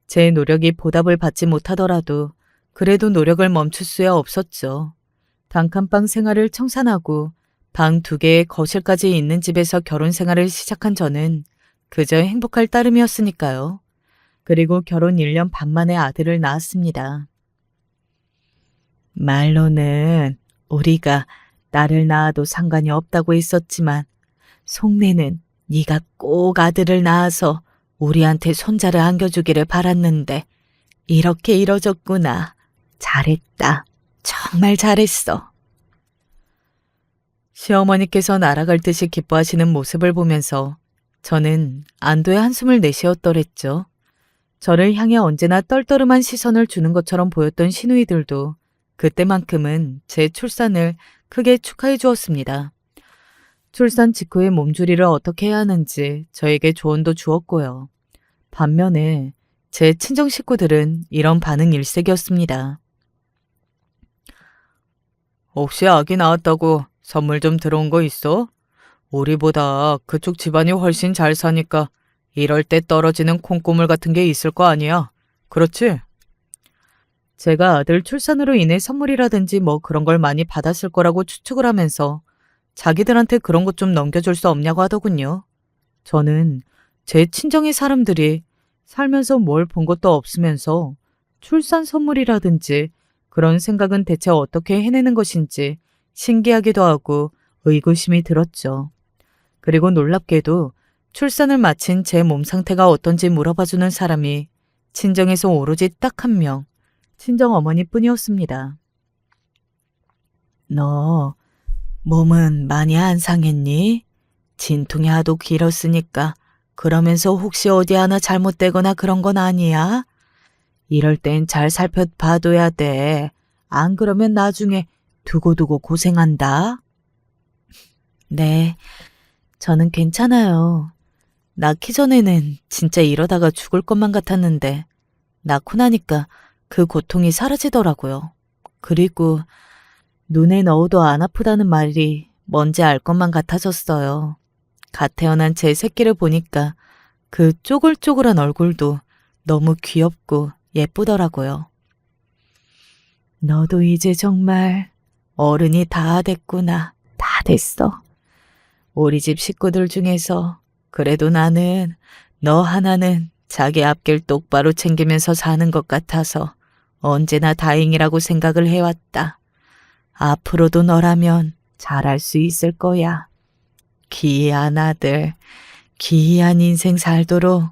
제 노력이 보답을 받지 못하더라도 그래도 노력을 멈출 수야 없었죠. 단칸방 생활을 청산하고 방 2개의 거실까지 있는 집에서 결혼 생활을 시작한 저는 그저 행복할 따름이었으니까요. 그리고 결혼 1년 반 만에 아들을 낳았습니다. 말로는 우리가 딸을 낳아도 상관이 없다고 했었지만 속내는 네가 꼭 아들을 낳아서 우리한테 손자를 안겨주기를 바랐는데 이렇게 이뤄졌구나. 잘했다. 정말 잘했어. 시어머니께서 날아갈 듯이 기뻐하시는 모습을 보면서 저는 안도의 한숨을 내쉬었더랬죠. 저를 향해 언제나 떨떠름한 시선을 주는 것처럼 보였던 시누이들도 그때만큼은 제 출산을 크게 축하해 주었습니다. 출산 직후의 몸조리를 어떻게 해야 하는지 저에게 조언도 주었고요. 반면에 제 친정 식구들은 이런 반응 일색이었습니다. 혹시 아기 낳았다고 선물 좀 들어온 거 있어? 우리보다 그쪽 집안이 훨씬 잘 사니까 이럴 때 떨어지는 콩고물 같은 게 있을 거 아니야. 그렇지? 제가 아들 출산으로 인해 선물이라든지 뭐 그런 걸 많이 받았을 거라고 추측을 하면서 자기들한테 그런 것 좀 넘겨줄 수 없냐고 하더군요. 저는 제 친정의 사람들이 살면서 뭘 본 것도 없으면서 출산 선물이라든지 그런 생각은 대체 어떻게 해내는 것인지 신기하기도 하고 의구심이 들었죠. 그리고 놀랍게도 출산을 마친 제 몸 상태가 어떤지 물어봐주는 사람이 친정에서 오로지 딱 한 명, 친정 어머니뿐이었습니다. 너 몸은 많이 안 상했니? 진통이 하도 길었으니까 그러면서 혹시 어디 하나 잘못되거나 그런 건 아니야? 이럴 땐 잘 살펴봐둬야 돼. 안 그러면 나중에 두고두고 고생한다. 네, 저는 괜찮아요. 낳기 전에는 진짜 이러다가 죽을 것만 같았는데 낳고 나니까 그 고통이 사라지더라고요. 그리고 눈에 넣어도 안 아프다는 말이 뭔지 알 것만 같아졌어요. 갓 태어난 제 새끼를 보니까 그 쪼글쪼글한 얼굴도 너무 귀엽고 예쁘더라고요. 너도 이제 정말 어른이 다 됐구나. 다 됐어. 우리 집 식구들 중에서 그래도 나는 너 하나는 자기 앞길 똑바로 챙기면서 사는 것 같아서 언제나 다행이라고 생각을 해왔다. 앞으로도 너라면 잘할 수 있을 거야. 귀한 아들, 귀한 인생 살도록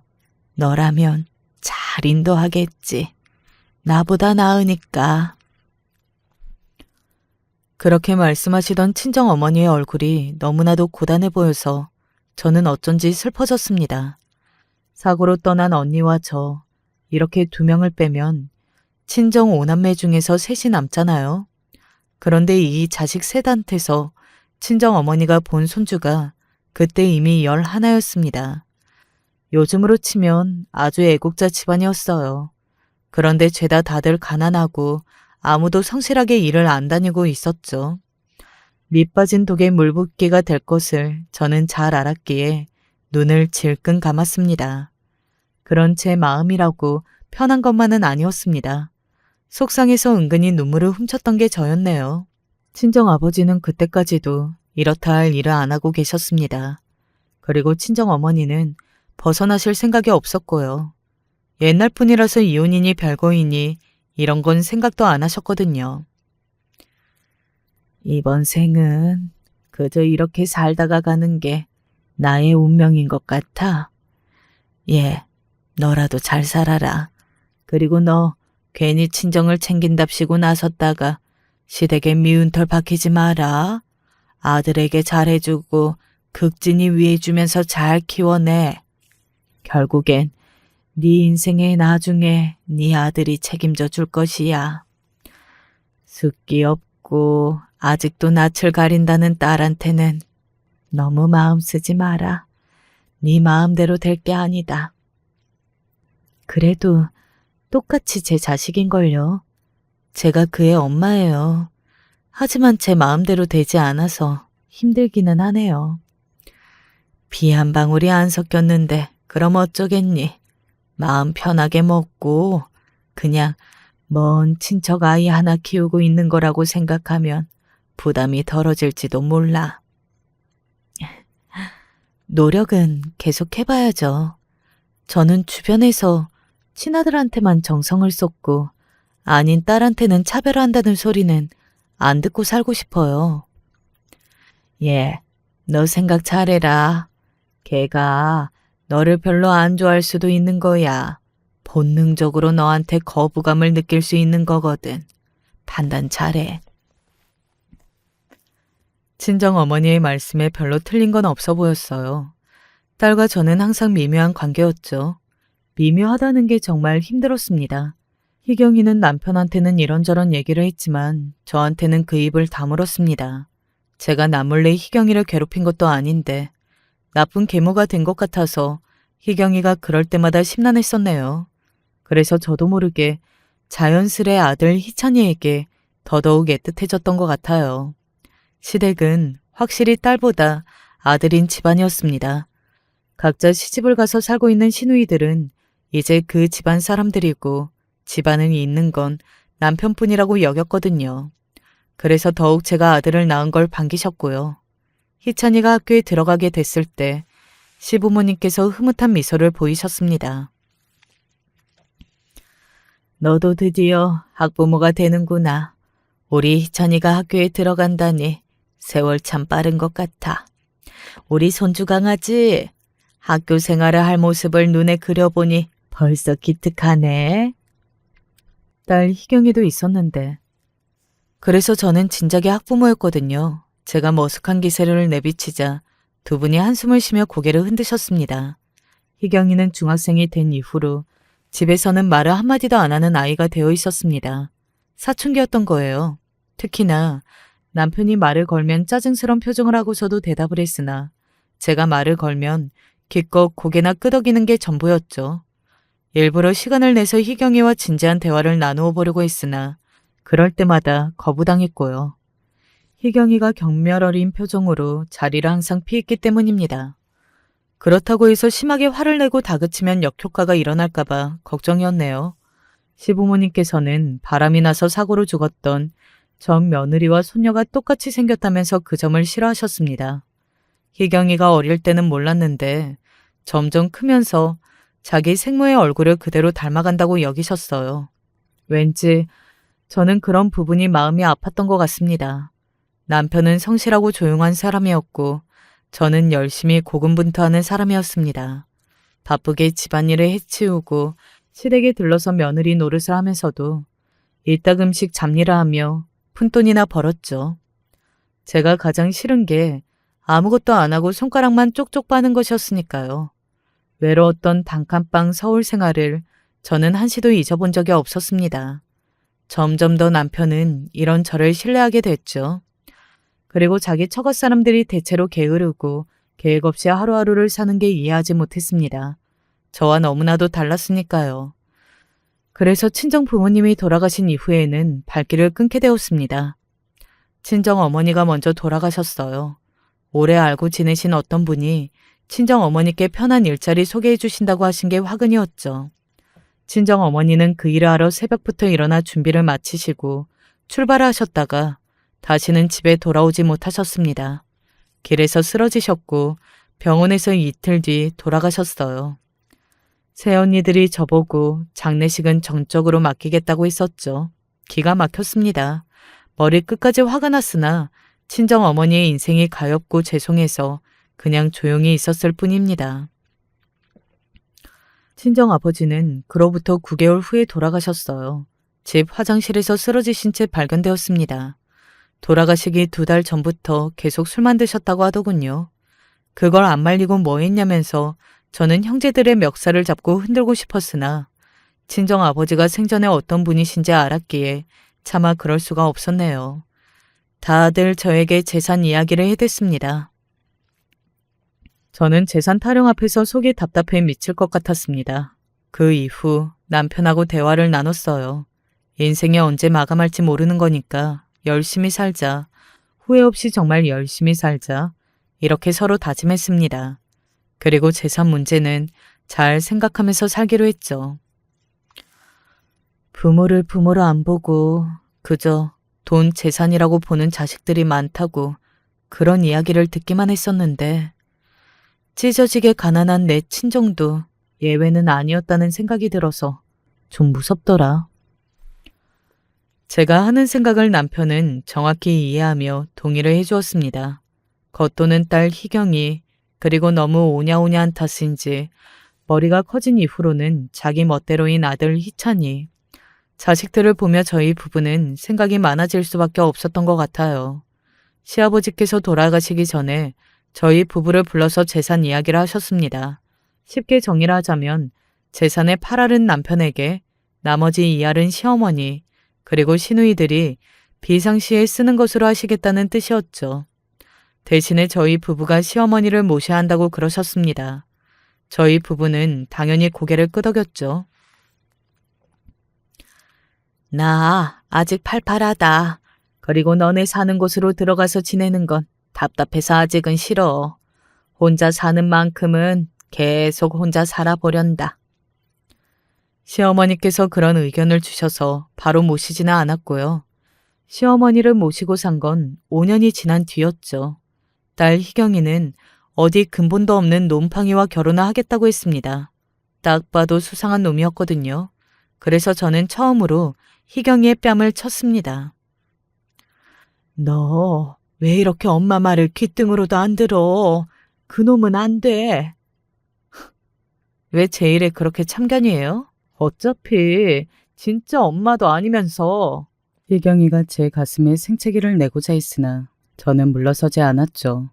너라면 잘 인도하겠지. 나보다 나으니까. 그렇게 말씀하시던 친정어머니의 얼굴이 너무나도 고단해 보여서 저는 어쩐지 슬퍼졌습니다. 사고로 떠난 언니와 저, 이렇게 2명을 빼면 친정 5남매 중에서 셋이 남잖아요. 그런데 이 자식 셋한테서 친정어머니가 본 손주가 그때 이미 11였습니다. 요즘으로 치면 아주 애국자 집안이었어요. 그런데 죄다 다들 가난하고 아무도 성실하게 일을 안 다니고 있었죠. 밑 빠진 독에 물 붓기가 될 것을 저는 잘 알았기에 눈을 질끈 감았습니다. 그런 제 마음이라고 편한 것만은 아니었습니다. 속상해서 은근히 눈물을 훔쳤던 게 저였네요. 친정아버지는 그때까지도 이렇다 할 일을 안 하고 계셨습니다. 그리고 친정어머니는 벗어나실 생각이 없었고요. 옛날 분이라서 이혼이니 별거이니 이런 건 생각도 안 하셨거든요. 이번 생은 그저 이렇게 살다가 가는 게 나의 운명인 것 같아. 예, 너라도 잘 살아라. 그리고 너 괜히 친정을 챙긴답시고 나섰다가 시댁에 미운 털 박히지 마라. 아들에게 잘해주고 극진히 위해주면서 잘 키워내. 결국엔 네 인생의 나중에 네 아들이 책임져 줄 것이야. 숫기 없고 아직도 낯을 가린다는 딸한테는 너무 마음 쓰지 마라. 네 마음대로 될 게 아니다. 그래도 똑같이 제 자식인걸요. 제가 그의 엄마예요. 하지만 제 마음대로 되지 않아서 힘들기는 하네요. 비 한 방울이 안 섞였는데 그럼 어쩌겠니? 마음 편하게 먹고 그냥 먼 친척 아이 하나 키우고 있는 거라고 생각하면 부담이 덜어질지도 몰라. 노력은 계속 해봐야죠. 저는 주변에서 친아들한테만 정성을 쏟고 아닌 딸한테는 차별한다는 소리는 안 듣고 살고 싶어요. 예, 너 생각 잘해라. 걔가 너를 별로 안 좋아할 수도 있는 거야. 본능적으로 너한테 거부감을 느낄 수 있는 거거든. 판단 잘해. 친정어머니의 말씀에 별로 틀린 건 없어 보였어요. 딸과 저는 항상 미묘한 관계였죠. 미묘하다는 게 정말 힘들었습니다. 희경이는 남편한테는 이런저런 얘기를 했지만 저한테는 그 입을 다물었습니다. 제가 나몰래 희경이를 괴롭힌 것도 아닌데 나쁜 계모가 된 것 같아서 희경이가 그럴 때마다 심란했었네요. 그래서 저도 모르게 자연스레 아들 희찬이에게 더더욱 애틋해졌던 것 같아요. 시댁은 확실히 딸보다 아들인 집안이었습니다. 각자 시집을 가서 살고 있는 시누이들은 이제 그 집안 사람들이고 집안은 있는 건 남편뿐이라고 여겼거든요. 그래서 더욱 제가 아들을 낳은 걸 반기셨고요. 희찬이가 학교에 들어가게 됐을 때 시부모님께서 흐뭇한 미소를 보이셨습니다. 너도 드디어 학부모가 되는구나. 우리 희찬이가 학교에 들어간다니 세월 참 빠른 것 같아. 우리 손주 강아지 학교 생활을 할 모습을 눈에 그려보니 벌써 기특하네. 딸 희경이도 있었는데. 그래서 저는 진작에 학부모였거든요. 제가 머쓱한 기세를 내비치자 두 분이 한숨을 쉬며 고개를 흔드셨습니다. 희경이는 중학생이 된 이후로 집에서는 말을 한마디도 안 하는 아이가 되어 있었습니다. 사춘기였던 거예요. 특히나 남편이 말을 걸면 짜증스런 표정을 하고서도 대답을 했으나 제가 말을 걸면 기껏 고개나 끄덕이는 게 전부였죠. 일부러 시간을 내서 희경이와 진지한 대화를 나누어 보려고 했으나 그럴 때마다 거부당했고요. 희경이가 경멸 어린 표정으로 자리를 항상 피했기 때문입니다. 그렇다고 해서 심하게 화를 내고 다그치면 역효과가 일어날까봐 걱정이었네요. 시부모님께서는 바람이 나서 사고로 죽었던 전 며느리와 손녀가 똑같이 생겼다면서 그 점을 싫어하셨습니다. 희경이가 어릴 때는 몰랐는데 점점 크면서 자기 생모의 얼굴을 그대로 닮아간다고 여기셨어요. 왠지 저는 그런 부분이 마음이 아팠던 것 같습니다. 남편은 성실하고 조용한 사람이었고 저는 열심히 고군분투하는 사람이었습니다. 바쁘게 집안일을 해치우고 시댁에 들러서 며느리 노릇을 하면서도 이따금씩 잡일을 하며 푼돈이나 벌었죠. 제가 가장 싫은 게 아무것도 안 하고 손가락만 쪽쪽 빠는 것이었으니까요. 외로웠던 단칸방 서울 생활을 저는 한시도 잊어본 적이 없었습니다. 점점 더 남편은 이런 저를 신뢰하게 됐죠. 그리고 자기 처갓 사람들이 대체로 게으르고 계획 없이 하루하루를 사는 게 이해하지 못했습니다. 저와 너무나도 달랐으니까요. 그래서 친정 부모님이 돌아가신 이후에는 발길을 끊게 되었습니다. 친정 어머니가 먼저 돌아가셨어요. 오래 알고 지내신 어떤 분이 친정 어머니께 편한 일자리 소개해 주신다고 하신 게 화근이었죠. 친정 어머니는 그 일을 하러 새벽부터 일어나 준비를 마치시고 출발을 하셨다가 다시는 집에 돌아오지 못하셨습니다. 길에서 쓰러지셨고 병원에서 이틀 뒤 돌아가셨어요. 새언니들이 저보고 장례식은 정적으로 맡기겠다고 했었죠. 기가 막혔습니다. 머리 끝까지 화가 났으나 친정 어머니의 인생이 가엾고 죄송해서 그냥 조용히 있었을 뿐입니다. 친정 아버지는 그로부터 9개월 후에 돌아가셨어요. 집 화장실에서 쓰러지신 채 발견되었습니다. 돌아가시기 2달 전부터 계속 술만 드셨다고 하더군요. 그걸 안 말리고 뭐 했냐면서 저는 형제들의 멱살을 잡고 흔들고 싶었으나 친정 아버지가 생전에 어떤 분이신지 알았기에 차마 그럴 수가 없었네요. 다들 저에게 재산 이야기를 해댔습니다. 저는 재산 타령 앞에서 속이 답답해 미칠 것 같았습니다. 그 이후 남편하고 대화를 나눴어요. 인생이 언제 마감할지 모르는 거니까 열심히 살자. 후회 없이 정말 열심히 살자. 이렇게 서로 다짐했습니다. 그리고 재산 문제는 잘 생각하면서 살기로 했죠. 부모를 부모로 안 보고 그저 돈 재산이라고 보는 자식들이 많다고 그런 이야기를 듣기만 했었는데 찢어지게 가난한 내 친정도 예외는 아니었다는 생각이 들어서 좀 무섭더라. 제가 하는 생각을 남편은 정확히 이해하며 동의를 해주었습니다. 겉도는 딸 희경이 그리고 너무 오냐오냐한 탓인지 머리가 커진 이후로는 자기 멋대로인 아들 희찬이 자식들을 보며 저희 부부는 생각이 많아질 수밖에 없었던 것 같아요. 시아버지께서 돌아가시기 전에 저희 부부를 불러서 재산 이야기를 하셨습니다. 쉽게 정리를 하자면 재산의 8알은 남편에게 나머지 2알은 시어머니 그리고 시누이들이 비상시에 쓰는 것으로 하시겠다는 뜻이었죠. 대신에 저희 부부가 시어머니를 모셔야 한다고 그러셨습니다. 저희 부부는 당연히 고개를 끄덕였죠. 나 아직 팔팔하다. 그리고 너네 사는 곳으로 들어가서 지내는 건 답답해서 아직은 싫어. 혼자 사는 만큼은 계속 혼자 살아보련다. 시어머니께서 그런 의견을 주셔서 바로 모시지는 않았고요. 시어머니를 모시고 산 건 5년이 지난 뒤였죠. 딸 희경이는 어디 근본도 없는 놈팡이와 결혼을 하겠다고 했습니다. 딱 봐도 수상한 놈이었거든요. 그래서 저는 처음으로 희경이의 뺨을 쳤습니다. 너 왜 이렇게 엄마 말을 귓등으로도 안 들어? 그놈은 안 돼. 왜 제 일에 그렇게 참견이에요? 어차피 진짜 엄마도 아니면서. 희경이가 제 가슴에 생채기를 내고자 했으나 저는 물러서지 않았죠.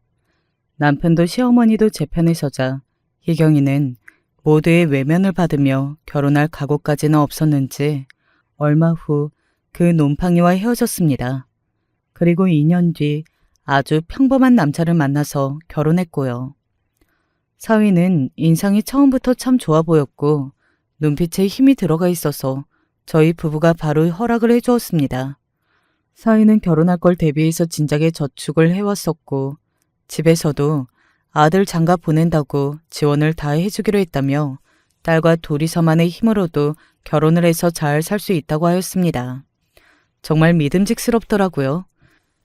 남편도 시어머니도 제 편에 서자 희경이는 모두의 외면을 받으며 결혼할 각오까지는 없었는지 얼마 후 그 놈팡이와 헤어졌습니다. 그리고 2년 뒤 아주 평범한 남자를 만나서 결혼했고요. 사위는 인상이 처음부터 참 좋아 보였고 눈빛에 힘이 들어가 있어서 저희 부부가 바로 허락을 해주었습니다. 사위는 결혼할 걸 대비해서 진작에 저축을 해왔었고 집에서도 아들 장가 보낸다고 지원을 다 해주기로 했다며 딸과 둘이서만의 힘으로도 결혼을 해서 잘 살 수 있다고 하였습니다. 정말 믿음직스럽더라고요.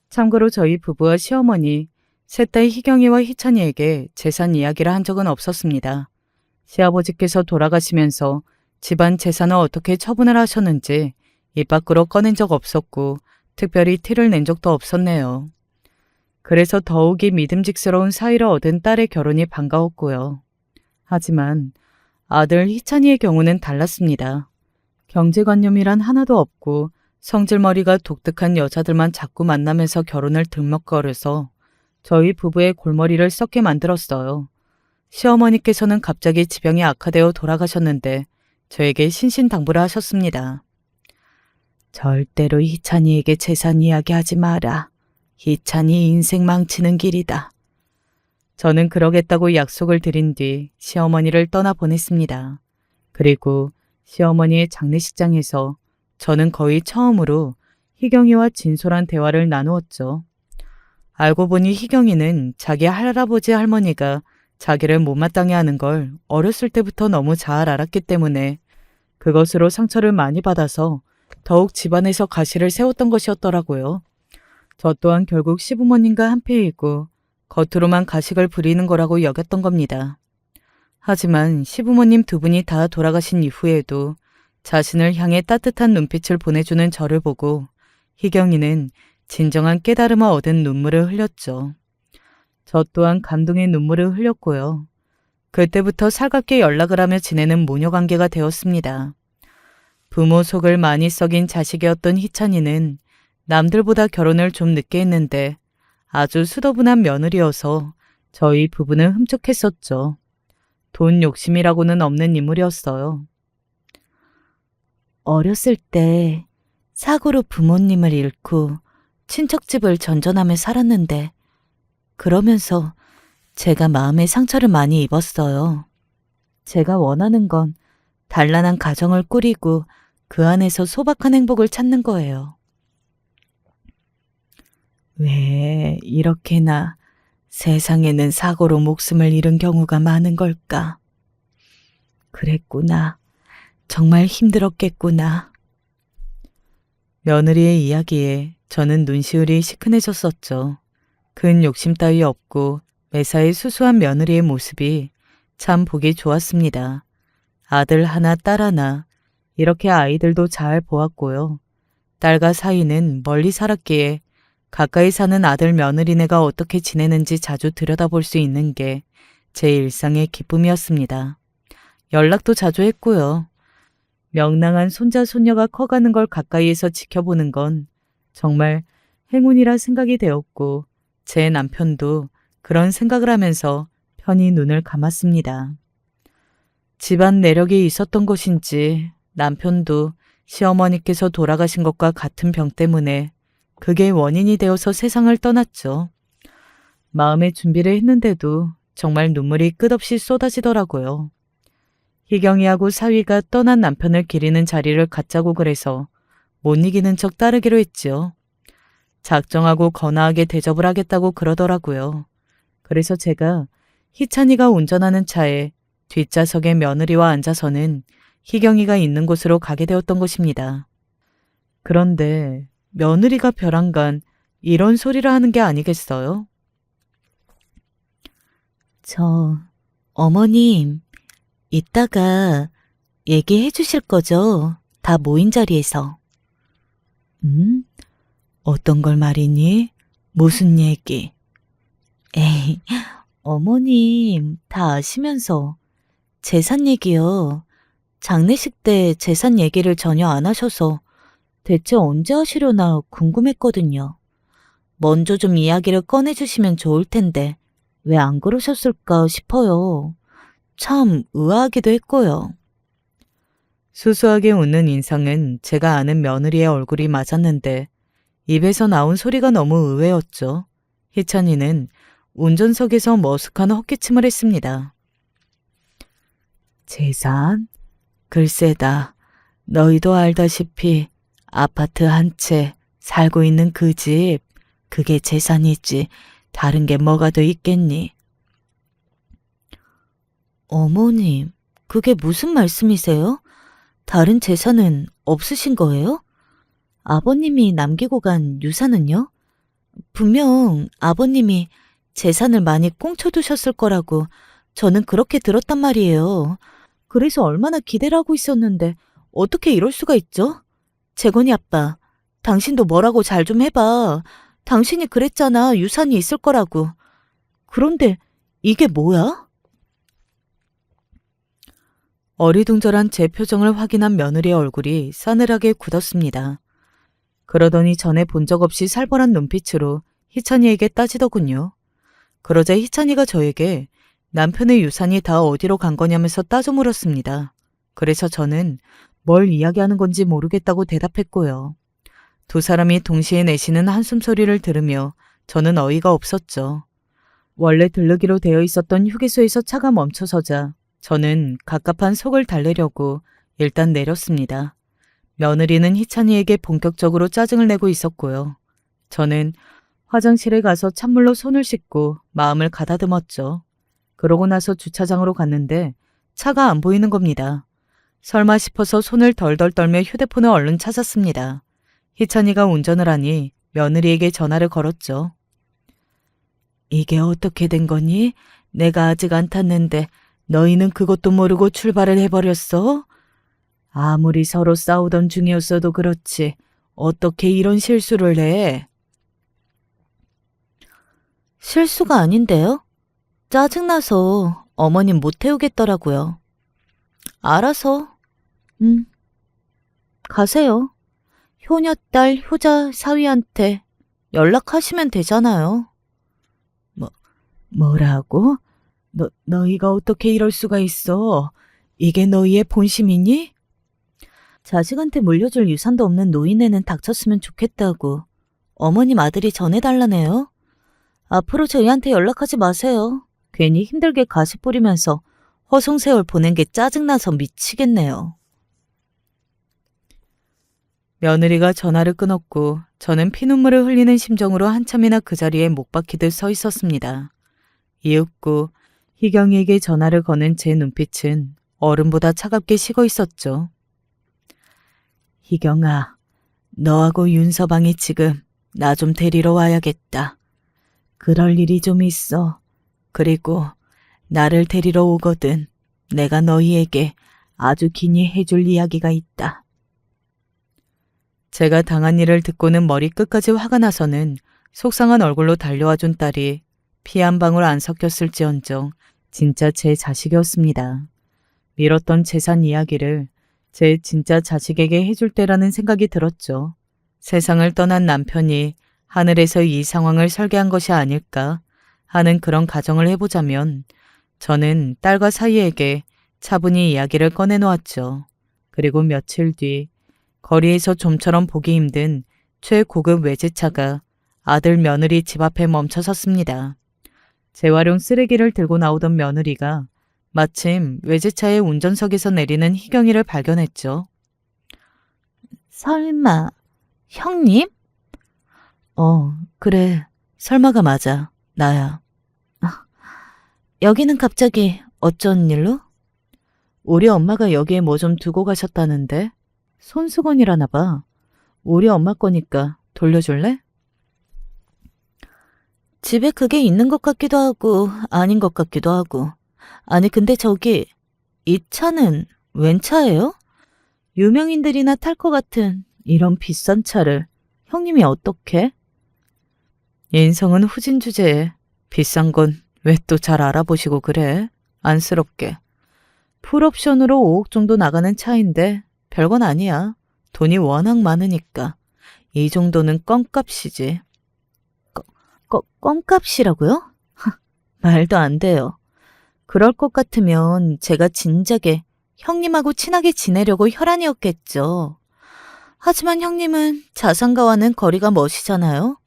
참고로 저희 부부와 시어머니, 셋딸 희경이와 희찬이에게 재산 이야기를 한 적은 없었습니다. 시아버지께서 돌아가시면서 집안 재산을 어떻게 처분을 하셨는지 입 밖으로 꺼낸 적 없었고 특별히 티를 낸 적도 없었네요. 그래서 더욱이 믿음직스러운 사위를 얻은 딸의 결혼이 반가웠고요. 하지만 아들 희찬이의 경우는 달랐습니다. 경제관념이란 하나도 없고 성질머리가 독특한 여자들만 자꾸 만나면서 결혼을 들먹거려서 저희 부부의 골머리를 썩게 만들었어요. 시어머니께서는 갑자기 지병이 악화되어 돌아가셨는데 저에게 신신당부를 하셨습니다. 절대로 희찬이에게 재산 이야기하지 마라. 희찬이 인생 망치는 길이다. 저는 그러겠다고 약속을 드린 뒤 시어머니를 떠나보냈습니다. 그리고 시어머니의 장례식장에서 저는 거의 처음으로 희경이와 진솔한 대화를 나누었죠. 알고 보니 희경이는 자기 할아버지 할머니가 자기를 못마땅해 하는 걸 어렸을 때부터 너무 잘 알았기 때문에 그것으로 상처를 많이 받아서 더욱 집안에서 가시를 세웠던 것이었더라고요. 저 또한 결국 시부모님과 한패이고 겉으로만 가식을 부리는 거라고 여겼던 겁니다. 하지만 시부모님 두 분이 다 돌아가신 이후에도 자신을 향해 따뜻한 눈빛을 보내주는 저를 보고 희경이는 진정한 깨달음을 얻은 눈물을 흘렸죠. 저 또한 감동의 눈물을 흘렸고요. 그때부터 살갑게 연락을 하며 지내는 모녀관계가 되었습니다. 부모 속을 많이 썩인 자식이었던 희찬이는 남들보다 결혼을 좀 늦게 했는데 아주 수더분한 며느리여서 저희 부부는 흠쭉했었죠. 돈 욕심이라고는 없는 인물이었어요. 어렸을 때 사고로 부모님을 잃고 친척집을 전전하며 살았는데 그러면서 제가 마음에 상처를 많이 입었어요. 제가 원하는 건 단란한 가정을 꾸리고 그 안에서 소박한 행복을 찾는 거예요. 왜 이렇게나 세상에는 사고로 목숨을 잃은 경우가 많은 걸까? 그랬구나. 정말 힘들었겠구나. 며느리의 이야기에 저는 눈시울이 시큰해졌었죠. 큰 욕심 따위 없고 매사에 수수한 며느리의 모습이 참 보기 좋았습니다. 아들 하나, 딸 하나, 이렇게 아이들도 잘 보았고요. 딸과 사이는 멀리 살았기에 가까이 사는 아들 며느리네가 어떻게 지내는지 자주 들여다볼 수 있는 게 제 일상의 기쁨이었습니다. 연락도 자주 했고요. 명랑한 손자, 손녀가 커가는 걸 가까이에서 지켜보는 건 정말 행운이라 생각이 되었고 제 남편도 그런 생각을 하면서 편히 눈을 감았습니다. 집안 내력이 있었던 것인지 남편도 시어머니께서 돌아가신 것과 같은 병 때문에 그게 원인이 되어서 세상을 떠났죠. 마음의 준비를 했는데도 정말 눈물이 끝없이 쏟아지더라고요. 희경이하고 사위가 떠난 남편을 기리는 자리를 갖자고 그래서 못 이기는 척 따르기로 했지요. 작정하고 거나하게 대접을 하겠다고 그러더라고요. 그래서 제가 희찬이가 운전하는 차에 뒷좌석에 며느리와 앉아서는 희경이가 있는 곳으로 가게 되었던 것입니다. 그런데 며느리가 벼랑간 이런 소리를 하는 게 아니겠어요? 어머님, 이따가 얘기해 주실 거죠? 다 모인 자리에서. 어떤 걸 말이니? 무슨 얘기? 에이, 어머님, 다 아시면서. 재산 얘기요. 장례식 때 재산 얘기를 전혀 안 하셔서 대체 언제 하시려나 궁금했거든요. 먼저 좀 이야기를 꺼내주시면 좋을 텐데 왜 안 그러셨을까 싶어요. 참 의아하기도 했고요. 수수하게 웃는 인상은 제가 아는 며느리의 얼굴이 맞았는데 입에서 나온 소리가 너무 의외였죠. 희찬이는 운전석에서 머쓱한 헛기침을 했습니다. 재산? 글쎄다. 너희도 알다시피 아파트 한 채 살고 있는 그 집, 그게 재산이지 다른 게 뭐가 더 있겠니? 어머님, 그게 무슨 말씀이세요? 다른 재산은 없으신 거예요? 아버님이 남기고 간 유산은요? 분명 아버님이 재산을 많이 꽁쳐두셨을 거라고 저는 그렇게 들었단 말이에요. 그래서 얼마나 기대를 하고 있었는데 어떻게 이럴 수가 있죠? 재건이 아빠, 당신도 뭐라고 잘 좀 해봐. 당신이 그랬잖아, 유산이 있을 거라고. 그런데 이게 뭐야? 어리둥절한 제 표정을 확인한 며느리의 얼굴이 싸늘하게 굳었습니다. 그러더니 전에 본 적 없이 살벌한 눈빛으로 희찬이에게 따지더군요. 그러자 희찬이가 저에게 남편의 유산이 다 어디로 간 거냐면서 따져 물었습니다. 그래서 저는 뭘 이야기하는 건지 모르겠다고 대답했고요. 두 사람이 동시에 내쉬는 한숨 소리를 들으며 저는 어이가 없었죠. 원래 들르기로 되어 있었던 휴게소에서 차가 멈춰서자 저는 갑갑한 속을 달래려고 일단 내렸습니다. 며느리는 희찬이에게 본격적으로 짜증을 내고 있었고요. 저는 화장실에 가서 찬물로 손을 씻고 마음을 가다듬었죠. 그러고 나서 주차장으로 갔는데 차가 안 보이는 겁니다. 설마 싶어서 손을 덜덜 떨며 휴대폰을 얼른 찾았습니다. 희찬이가 운전을 하니 며느리에게 전화를 걸었죠. 이게 어떻게 된 거니? 내가 아직 안 탔는데 너희는 그것도 모르고 출발을 해버렸어? 아무리 서로 싸우던 중이었어도 그렇지 어떻게 이런 실수를 해? 실수가 아닌데요? 짜증나서 어머님 못 태우겠더라고요. 알아서. 가세요. 효녀딸 효자 사위한테 연락하시면 되잖아요. 뭐라고? 너희가 어떻게 이럴 수가 있어? 이게 너희의 본심이니? 자식한테 물려줄 유산도 없는 노인네는 닥쳤으면 좋겠다고 어머님 아들이 전해달라네요. 앞으로 저희한테 연락하지 마세요. 괜히 힘들게 가시 뿌리면서 허송세월 보낸 게 짜증나서 미치겠네요. 며느리가 전화를 끊었고 저는 피눈물을 흘리는 심정으로 한참이나 그 자리에 못 박히듯 서 있었습니다. 이윽고 희경이에게 전화를 거는 제 눈빛은 얼음보다 차갑게 식어 있었죠. 희경아, 너하고 윤서방이 지금 나 좀 데리러 와야겠다. 그럴 일이 좀 있어. 그리고 나를 데리러 오거든. 내가 너희에게 아주 기니 해줄 이야기가 있다. 제가 당한 일을 듣고는 머리 끝까지 화가 나서는 속상한 얼굴로 달려와준 딸이 피 한 방울 안 섞였을지언정 진짜 제 자식이었습니다. 미뤘던 재산 이야기를 제 진짜 자식에게 해줄 때라는 생각이 들었죠. 세상을 떠난 남편이 하늘에서 이 상황을 설계한 것이 아닐까 하는 그런 가정을 해보자면 저는 딸과 사위에게 차분히 이야기를 꺼내놓았죠. 그리고 며칠 뒤 거리에서 좀처럼 보기 힘든 최고급 외제차가 아들 며느리 집 앞에 멈춰섰습니다. 재활용 쓰레기를 들고 나오던 며느리가 마침 외제차의 운전석에서 내리는 희경이를 발견했죠. 설마 형님? 그래. 설마가 맞아. 나야. 여기는 갑자기 어쩐 일로? 우리 엄마가 여기에 뭐 좀 두고 가셨다는데 손수건이라나 봐. 우리 엄마 거니까 돌려줄래? 집에 그게 있는 것 같기도 하고 아닌 것 같기도 하고. 아니 근데 저기 이 차는 웬 차예요? 유명인들이나 탈 것 같은 이런 비싼 차를 형님이 어떻게? 인성은 후진 주제에 비싼 건 왜 또 잘 알아보시고 그래? 안쓰럽게. 풀옵션으로 5억 정도 나가는 차인데 별건 아니야. 돈이 워낙 많으니까. 이 정도는 껌값이지. 껌값이라고요? 말도 안 돼요. 그럴 것 같으면 제가 진작에 형님하고 친하게 지내려고 혈안이었겠죠. 하지만 형님은 자산가와는 거리가 멋이잖아요.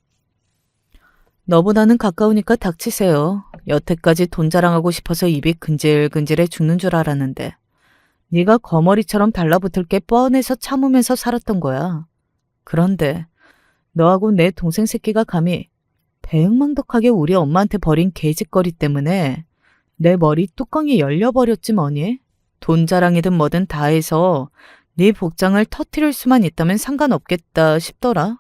너보다는 가까우니까 닥치세요. 여태까지 돈 자랑하고 싶어서 입이 근질근질해 죽는 줄 알았는데 네가 거머리처럼 달라붙을 게 뻔해서 참으면서 살았던 거야. 그런데 너하고 내 동생 새끼가 감히 배응망덕하게 우리 엄마한테 버린 개짓거리 때문에 내 머리 뚜껑이 열려버렸지 뭐니? 돈 자랑이든 뭐든 다 해서 네 복장을 터뜨릴 수만 있다면 상관없겠다 싶더라.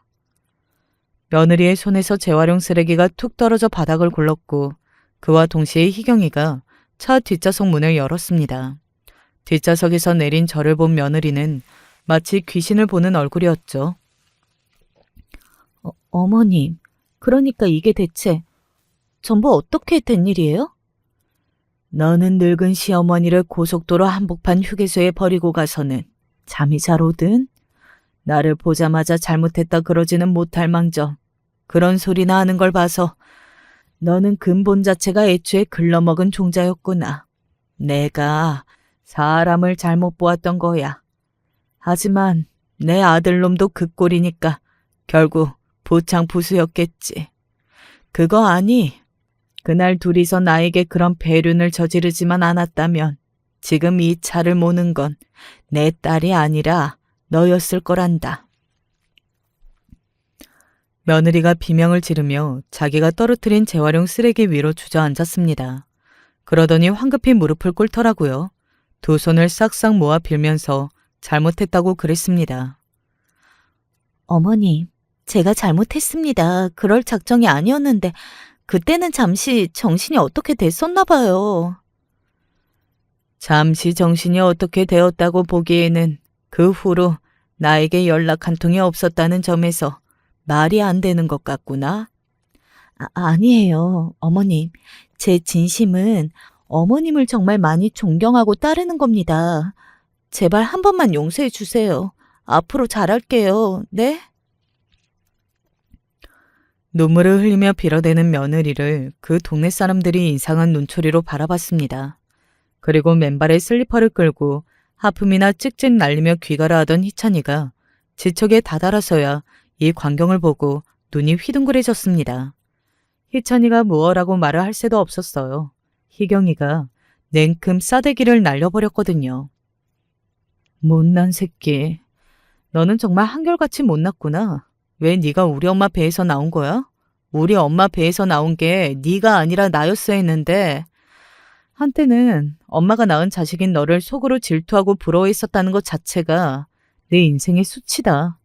며느리의 손에서 재활용 쓰레기가 툭 떨어져 바닥을 굴렀고 그와 동시에 희경이가 차 뒷좌석 문을 열었습니다. 뒷좌석에서 내린 저를 본 며느리는 마치 귀신을 보는 얼굴이었죠. 어머님, 그러니까 이게 대체 전부 어떻게 된 일이에요? 너는 늙은 시어머니를 고속도로 한복판 휴게소에 버리고 가서는 잠이 잘 오든? 나를 보자마자 잘못했다 그러지는 못할 망정. 그런 소리나 하는 걸 봐서 너는 근본 자체가 애초에 글러먹은 종자였구나. 내가 사람을 잘못 보았던 거야. 하지만 내 아들놈도 그 꼴이니까 결국 부창부수였겠지. 그거 아니? 그날 둘이서 나에게 그런 배륜을 저지르지만 않았다면 지금 이 차를 모는 건 내 딸이 아니라 너였을 거란다. 며느리가 비명을 지르며 자기가 떨어뜨린 재활용 쓰레기 위로 주저앉았습니다. 그러더니 황급히 무릎을 꿇더라고요. 두 손을 싹싹 모아 빌면서 잘못했다고 그랬습니다. 어머님, 제가 잘못했습니다. 그럴 작정이 아니었는데 그때는 잠시 정신이 어떻게 됐었나 봐요. 잠시 정신이 어떻게 되었다고 보기에는 그 후로 나에게 연락 한 통이 없었다는 점에서 말이 안 되는 것 같구나. 아니에요, 어머님. 제 진심은 어머님을 정말 많이 존경하고 따르는 겁니다. 제발 한 번만 용서해 주세요. 앞으로 잘할게요. 네? 눈물을 흘리며 빌어대는 며느리를 그 동네 사람들이 이상한 눈초리로 바라봤습니다. 그리고 맨발에 슬리퍼를 끌고 하품이나 찍찍 날리며 귀가를 하던 희찬이가 지척에 다다라서야 이 광경을 보고 눈이 휘둥그레졌습니다. 희찬이가 무어라고 말을 할 새도 없었어요. 희경이가 냉큼 싸대기를 날려버렸거든요. 못난 새끼. 너는 정말 한결같이 못났구나. 왜 네가 우리 엄마 배에서 나온 거야? 우리 엄마 배에서 나온 게 네가 아니라 나였어 했는데 한때는 엄마가 낳은 자식인 너를 속으로 질투하고 부러워했었다는 것 자체가 내 인생의 수치다.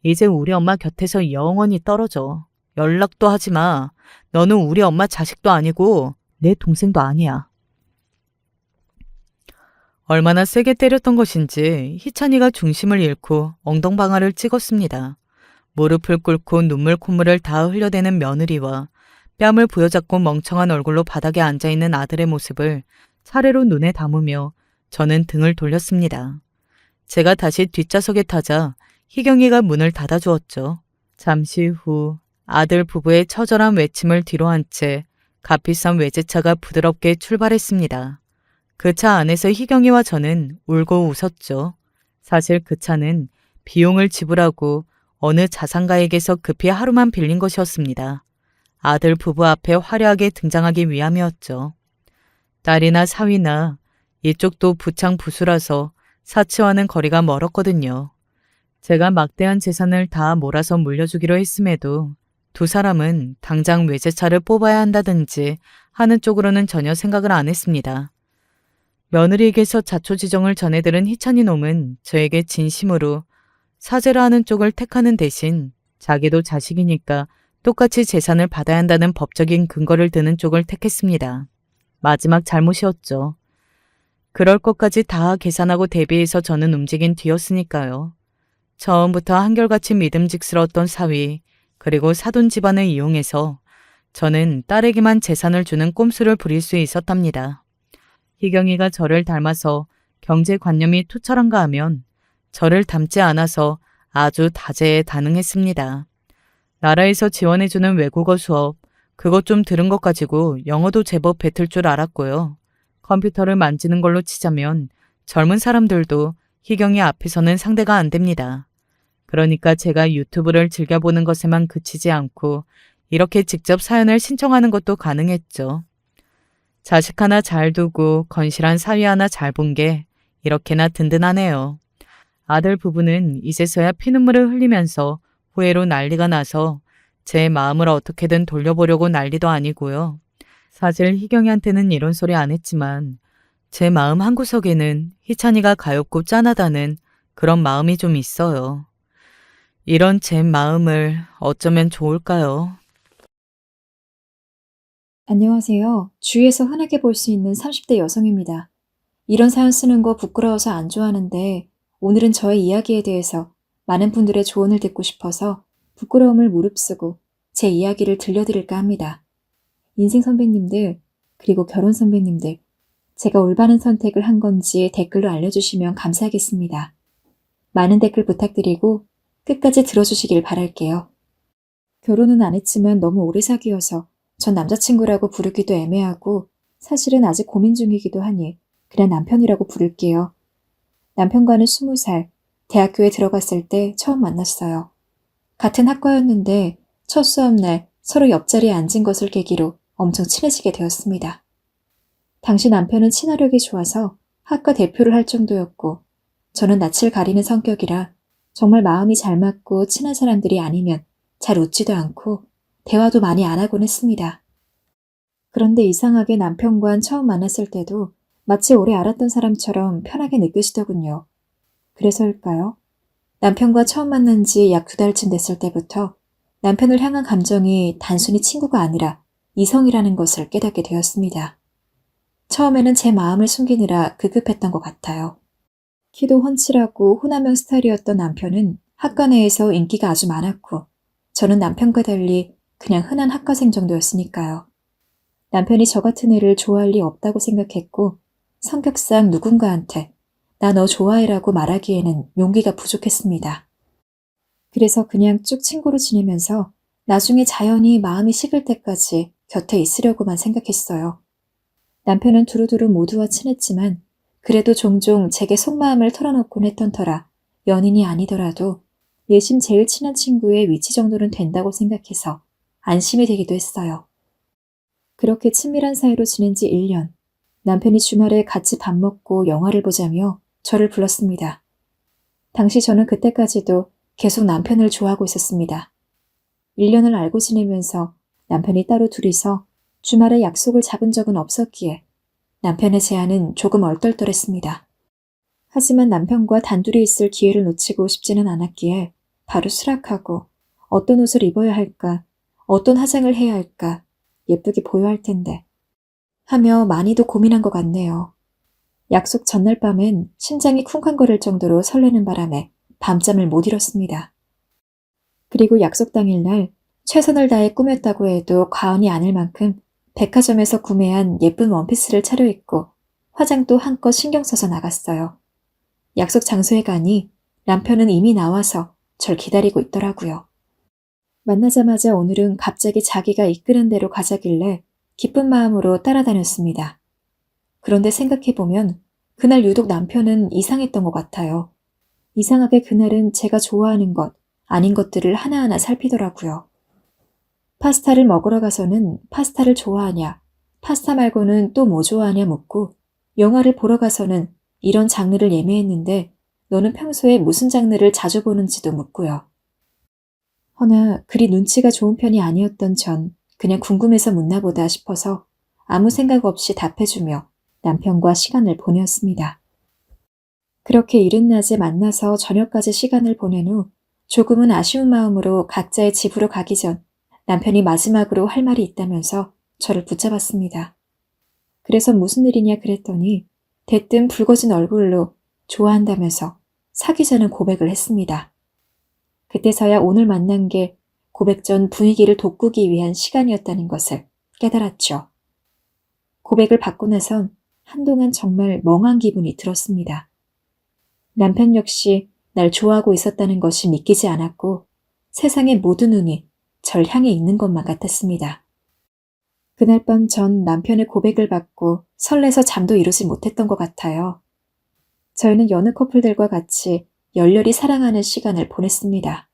이제 우리 엄마 곁에서 영원히 떨어져. 연락도 하지 마. 너는 우리 엄마 자식도 아니고 내 동생도 아니야. 얼마나 세게 때렸던 것인지 희찬이가 중심을 잃고 엉덩방아를 찍었습니다. 무릎을 꿇고 눈물 콧물을 다 흘려대는 며느리와 뺨을 부여잡고 멍청한 얼굴로 바닥에 앉아있는 아들의 모습을 차례로 눈에 담으며 저는 등을 돌렸습니다. 제가 다시 뒷좌석에 타자 희경이가 문을 닫아주었죠. 잠시 후 아들 부부의 처절한 외침을 뒤로 한 채 값비싼 외제차가 부드럽게 출발했습니다. 그 차 안에서 희경이와 저는 울고 웃었죠. 사실 그 차는 비용을 지불하고 어느 자산가에게서 급히 하루만 빌린 것이었습니다. 아들 부부 앞에 화려하게 등장하기 위함이었죠. 딸이나 사위나 이쪽도 부창부수라서 사치와는 거리가 멀었거든요. 제가 막대한 재산을 다 몰아서 물려주기로 했음에도 두 사람은 당장 외제차를 뽑아야 한다든지 하는 쪽으로는 전혀 생각을 안 했습니다. 며느리에게서 자초지정을 전해들은 희찬이 놈은 저에게 진심으로 사죄를 하는 쪽을 택하는 대신 자기도 자식이니까 똑같이 재산을 받아야 한다는 법적인 근거를 드는 쪽을 택했습니다. 마지막 잘못이었죠. 그럴 것까지 다 계산하고 대비해서 저는 움직인 뒤였으니까요. 처음부터 한결같이 믿음직스러웠던 사위, 그리고 사돈 집안을 이용해서 저는 딸에게만 재산을 주는 꼼수를 부릴 수 있었답니다. 희경이가 저를 닮아서 경제관념이 투철한가 하면 저를 닮지 않아서 아주 다재다능했습니다. 나라에서 지원해주는 외국어 수업, 그것 좀 들은 것 가지고 영어도 제법 뱉을 줄 알았고요. 컴퓨터를 만지는 걸로 치자면 젊은 사람들도 희경이 앞에서는 상대가 안 됩니다. 그러니까 제가 유튜브를 즐겨보는 것에만 그치지 않고 이렇게 직접 사연을 신청하는 것도 가능했죠. 자식 하나 잘 두고 건실한 사위 하나 잘 본 게 이렇게나 든든하네요. 아들 부부는 이제서야 피눈물을 흘리면서 후회로 난리가 나서 제 마음을 어떻게든 돌려보려고 난리도 아니고요. 사실 희경이한테는 이런 소리 안 했지만 제 마음 한구석에는 희찬이가 가엾고 짠하다는 그런 마음이 좀 있어요. 이런 제 마음을 어쩌면 좋을까요? 안녕하세요. 주위에서 흔하게 볼 수 있는 30대 여성입니다. 이런 사연 쓰는 거 부끄러워서 안 좋아하는데 오늘은 저의 이야기에 대해서 많은 분들의 조언을 듣고 싶어서 부끄러움을 무릅쓰고 제 이야기를 들려드릴까 합니다. 인생 선배님들, 그리고 결혼 선배님들, 제가 올바른 선택을 한 건지 댓글로 알려주시면 감사하겠습니다. 많은 댓글 부탁드리고 끝까지 들어주시길 바랄게요. 결혼은 안 했지만 너무 오래 사귀어서 전 남자친구라고 부르기도 애매하고 사실은 아직 고민 중이기도 하니 그냥 남편이라고 부를게요. 남편과는 20살, 대학교에 들어갔을 때 처음 만났어요. 같은 학과였는데 첫 수업날 서로 옆자리에 앉은 것을 계기로 엄청 친해지게 되었습니다. 당시 남편은 친화력이 좋아서 학과 대표를 할 정도였고 저는 낯을 가리는 성격이라 정말 마음이 잘 맞고 친한 사람들이 아니면 잘 웃지도 않고 대화도 많이 안 하곤 했습니다. 그런데 이상하게 남편과는 처음 만났을 때도 마치 오래 알았던 사람처럼 편하게 느껴지더군요. 그래서일까요? 남편과 처음 만난 지 약 2달쯤 됐을 때부터 남편을 향한 감정이 단순히 친구가 아니라 이성이라는 것을 깨닫게 되었습니다. 처음에는 제 마음을 숨기느라 급급했던 것 같아요. 키도 훤칠하고 호남형 스타일이었던 남편은 학과 내에서 인기가 아주 많았고 저는 남편과 달리 그냥 흔한 학과생 정도였으니까요. 남편이 저 같은 애를 좋아할 리 없다고 생각했고 성격상 누군가한테 나 너 좋아해라고 말하기에는 용기가 부족했습니다. 그래서 그냥 쭉 친구로 지내면서 나중에 자연히 마음이 식을 때까지 곁에 있으려고만 생각했어요. 남편은 두루두루 모두와 친했지만 그래도 종종 제게 속마음을 털어놓곤 했던 터라 연인이 아니더라도 내심 제일 친한 친구의 위치 정도는 된다고 생각해서 안심이 되기도 했어요. 그렇게 친밀한 사이로 지낸 지 1년, 남편이 주말에 같이 밥 먹고 영화를 보자며 저를 불렀습니다. 당시 저는 그때까지도 계속 남편을 좋아하고 있었습니다. 1년을 알고 지내면서 남편이 따로 둘이서 주말에 약속을 잡은 적은 없었기에 남편의 제안은 조금 얼떨떨했습니다. 하지만 남편과 단둘이 있을 기회를 놓치고 싶지는 않았기에 바로 수락하고 어떤 옷을 입어야 할까, 어떤 화장을 해야 할까, 예쁘게 보여야 할 텐데 하며 많이도 고민한 것 같네요. 약속 전날 밤엔 심장이 쿵쾅거릴 정도로 설레는 바람에 밤잠을 못 이뤘습니다. 그리고 약속 당일날 최선을 다해 꾸몄다고 해도 과언이 아닐 만큼 백화점에서 구매한 예쁜 원피스를 차려입고 화장도 한껏 신경 써서 나갔어요. 약속 장소에 가니 남편은 이미 나와서 절 기다리고 있더라고요. 만나자마자 오늘은 갑자기 자기가 이끄는 대로 가자길래 기쁜 마음으로 따라다녔습니다. 그런데 생각해보면 그날 유독 남편은 이상했던 것 같아요. 이상하게 그날은 제가 좋아하는 것, 아닌 것들을 하나하나 살피더라고요. 파스타를 먹으러 가서는 파스타를 좋아하냐, 파스타 말고는 또 뭐 좋아하냐 묻고 영화를 보러 가서는 이런 장르를 예매했는데 너는 평소에 무슨 장르를 자주 보는지도 묻고요. 허나 그리 눈치가 좋은 편이 아니었던 전 그냥 궁금해서 묻나 보다 싶어서 아무 생각 없이 답해주며 남편과 시간을 보내었습니다. 그렇게 이른 낮에 만나서 저녁까지 시간을 보낸 후 조금은 아쉬운 마음으로 각자의 집으로 가기 전 남편이 마지막으로 할 말이 있다면서 저를 붙잡았습니다. 그래서 무슨 일이냐 그랬더니 대뜸 붉어진 얼굴로 좋아한다면서 사귀자는 고백을 했습니다. 그때서야 오늘 만난 게 고백 전 분위기를 돋구기 위한 시간이었다는 것을 깨달았죠. 고백을 받고 나선 한동안 정말 멍한 기분이 들었습니다. 남편 역시 날 좋아하고 있었다는 것이 믿기지 않았고 세상의 모든 눈이 절 향해 있는 것만 같았습니다. 그날 밤 전 남편의 고백을 받고 설레서 잠도 이루지 못했던 것 같아요. 저희는 여느 커플들과 같이 열렬히 사랑하는 시간을 보냈습니다.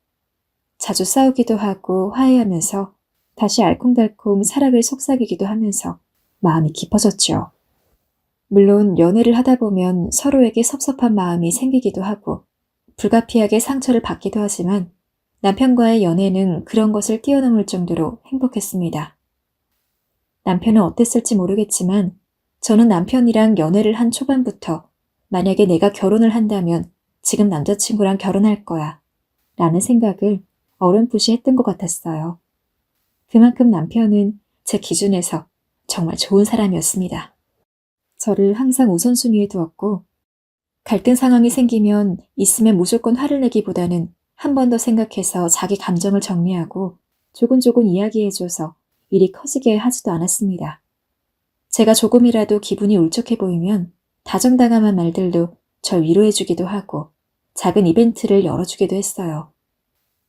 자주 싸우기도 하고 화해하면서 다시 알콩달콩 사랑을 속삭이기도 하면서 마음이 깊어졌죠. 물론 연애를 하다 보면 서로에게 섭섭한 마음이 생기기도 하고 불가피하게 상처를 받기도 하지만 남편과의 연애는 그런 것을 뛰어넘을 정도로 행복했습니다. 남편은 어땠을지 모르겠지만 저는 남편이랑 연애를 한 초반부터 만약에 내가 결혼을 한다면 지금 남자친구랑 결혼할 거야 라는 생각을 어렴풋이 했던 것 같았어요. 그만큼 남편은 제 기준에서 정말 좋은 사람이었습니다. 저를 항상 우선순위에 두었고 갈등 상황이 생기면 있으면 무조건 화를 내기보다는 한 번 더 생각해서 자기 감정을 정리하고 조곤조곤 이야기해줘서 일이 커지게 하지도 않았습니다. 제가 조금이라도 기분이 울적해 보이면 다정다감한 말들로 절 위로해주기도 하고 작은 이벤트를 열어주기도 했어요.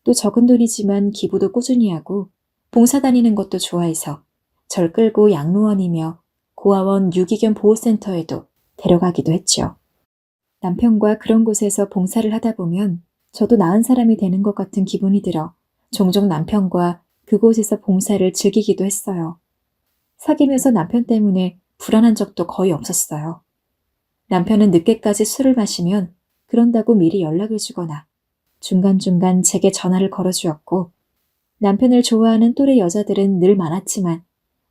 또 적은 돈이지만 기부도 꾸준히 하고 봉사 다니는 것도 좋아해서 절 끌고 양로원이며 고아원 유기견 보호센터에도 데려가기도 했죠. 남편과 그런 곳에서 봉사를 하다 보면 저도 나은 사람이 되는 것 같은 기분이 들어 종종 남편과 그곳에서 봉사를 즐기기도 했어요. 사귀면서 남편 때문에 불안한 적도 거의 없었어요. 남편은 늦게까지 술을 마시면 그런다고 미리 연락을 주거나 중간중간 제게 전화를 걸어주었고 남편을 좋아하는 또래 여자들은 늘 많았지만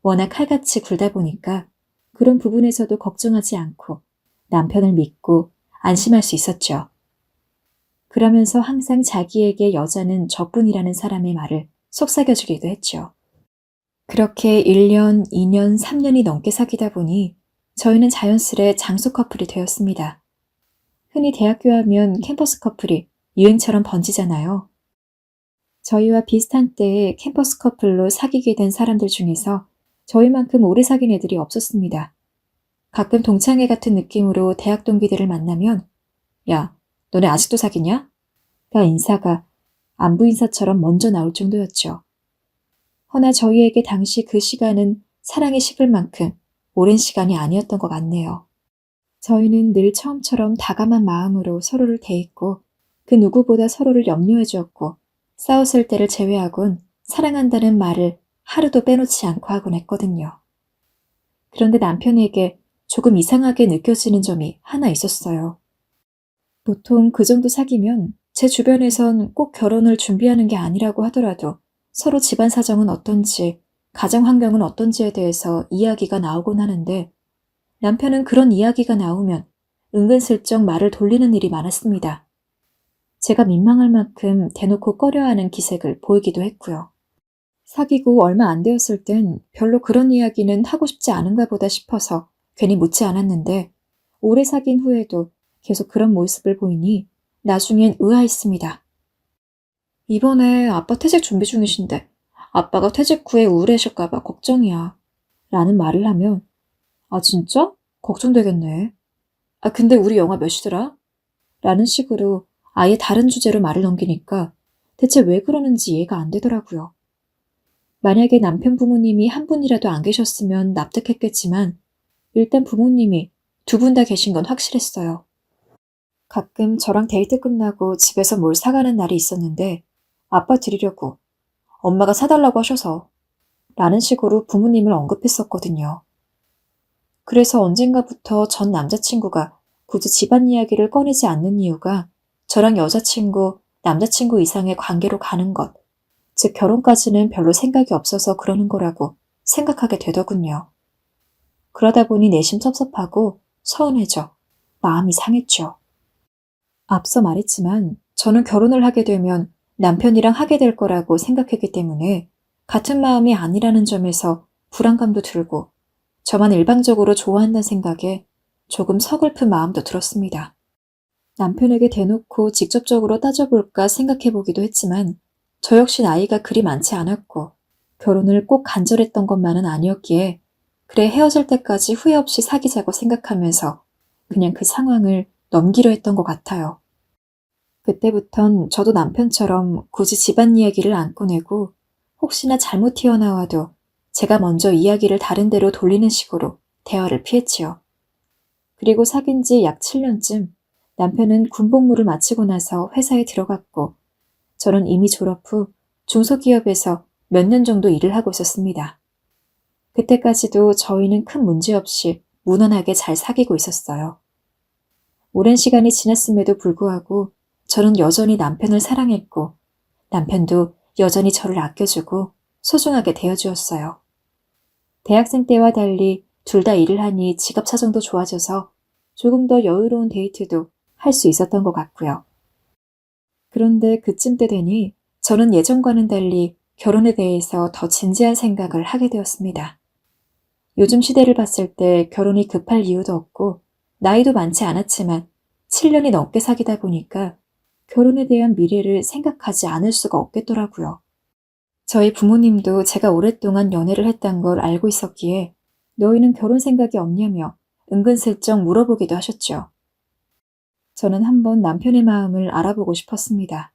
워낙 칼같이 굴다 보니까 그런 부분에서도 걱정하지 않고 남편을 믿고 안심할 수 있었죠. 그러면서 항상 자기에게 여자는 저뿐이라는 사람의 말을 속삭여주기도 했죠. 그렇게 1년, 2년, 3년이 넘게 사귀다 보니 저희는 자연스레 장소 커플이 되었습니다. 흔히 대학교 하면 캠퍼스 커플이 유행처럼 번지잖아요. 저희와 비슷한 때에 캠퍼스 커플로 사귀게 된 사람들 중에서 저희만큼 오래 사귄 애들이 없었습니다. 가끔 동창회 같은 느낌으로 대학 동기들을 만나면 야, 너네 아직도 사귀냐? 가 인사가 안부 인사처럼 먼저 나올 정도였죠. 허나 저희에게 당시 그 시간은 사랑이 식을 만큼 오랜 시간이 아니었던 것 같네요. 저희는 늘 처음처럼 다감한 마음으로 서로를 대했고 그 누구보다 서로를 염려해 주었고 싸웠을 때를 제외하곤 사랑한다는 말을 하루도 빼놓지 않고 하곤 했거든요. 그런데 남편에게 조금 이상하게 느껴지는 점이 하나 있었어요. 보통 그 정도 사귀면 제 주변에선 꼭 결혼을 준비하는 게 아니라고 하더라도 서로 집안 사정은 어떤지, 가정 환경은 어떤지에 대해서 이야기가 나오곤 하는데 남편은 그런 이야기가 나오면 은근슬쩍 말을 돌리는 일이 많았습니다. 제가 민망할 만큼 대놓고 꺼려하는 기색을 보이기도 했고요. 사귀고 얼마 안 되었을 땐 별로 그런 이야기는 하고 싶지 않은가 보다 싶어서 괜히 묻지 않았는데 오래 사귄 후에도 계속 그런 모습을 보이니 나중엔 의아했습니다. 이번에 아빠 퇴직 준비 중이신데 아빠가 퇴직 후에 우울해하실까봐 걱정이야. 라는 말을 하면 아 진짜? 걱정되겠네. 아 근데 우리 영화 몇 시더라? 라는 식으로 아예 다른 주제로 말을 넘기니까 대체 왜 그러는지 이해가 안 되더라고요. 만약에 남편 부모님이 한 분이라도 안 계셨으면 납득했겠지만 일단 부모님이 두 분 다 계신 건 확실했어요. 가끔 저랑 데이트 끝나고 집에서 뭘 사가는 날이 있었는데 아빠 드리려고 엄마가 사달라고 하셔서 라는 식으로 부모님을 언급했었거든요. 그래서 언젠가부터 전 남자친구가 굳이 집안 이야기를 꺼내지 않는 이유가 저랑 여자친구, 남자친구 이상의 관계로 가는 것, 즉 결혼까지는 별로 생각이 없어서 그러는 거라고 생각하게 되더군요. 그러다 보니 내심 섭섭하고 서운해져 마음이 상했죠. 앞서 말했지만 저는 결혼을 하게 되면 남편이랑 하게 될 거라고 생각했기 때문에 같은 마음이 아니라는 점에서 불안감도 들고 저만 일방적으로 좋아한다는 생각에 조금 서글픈 마음도 들었습니다. 남편에게 대놓고 직접적으로 따져볼까 생각해보기도 했지만 저 역시 나이가 그리 많지 않았고 결혼을 꼭 간절했던 것만은 아니었기에 그래 헤어질 때까지 후회 없이 사귀자고 생각하면서 그냥 그 상황을 넘기려 했던 것 같아요. 그때부턴 저도 남편처럼 굳이 집안 이야기를 안 꺼내고 혹시나 잘못 튀어나와도 제가 먼저 이야기를 다른 데로 돌리는 식으로 대화를 피했지요. 그리고 사귄 지 약 7년쯤 남편은 군복무를 마치고 나서 회사에 들어갔고 저는 이미 졸업 후 중소기업에서 몇 년 정도 일을 하고 있었습니다. 그때까지도 저희는 큰 문제 없이 무난하게 잘 사귀고 있었어요. 오랜 시간이 지났음에도 불구하고 저는 여전히 남편을 사랑했고 남편도 여전히 저를 아껴주고 소중하게 대해주었어요. 대학생 때와 달리 둘 다 일을 하니 지갑 사정도 좋아져서 조금 더 여유로운 데이트도 할 수 있었던 것 같고요. 그런데 그쯤 때 되니 저는 예전과는 달리 결혼에 대해서 더 진지한 생각을 하게 되었습니다. 요즘 시대를 봤을 때 결혼이 급할 이유도 없고 나이도 많지 않았지만 7년이 넘게 사귀다 보니까 결혼에 대한 미래를 생각하지 않을 수가 없겠더라고요. 저희 부모님도 제가 오랫동안 연애를 했단 걸 알고 있었기에 너희는 결혼 생각이 없냐며 은근슬쩍 물어보기도 하셨죠. 저는 한번 남편의 마음을 알아보고 싶었습니다.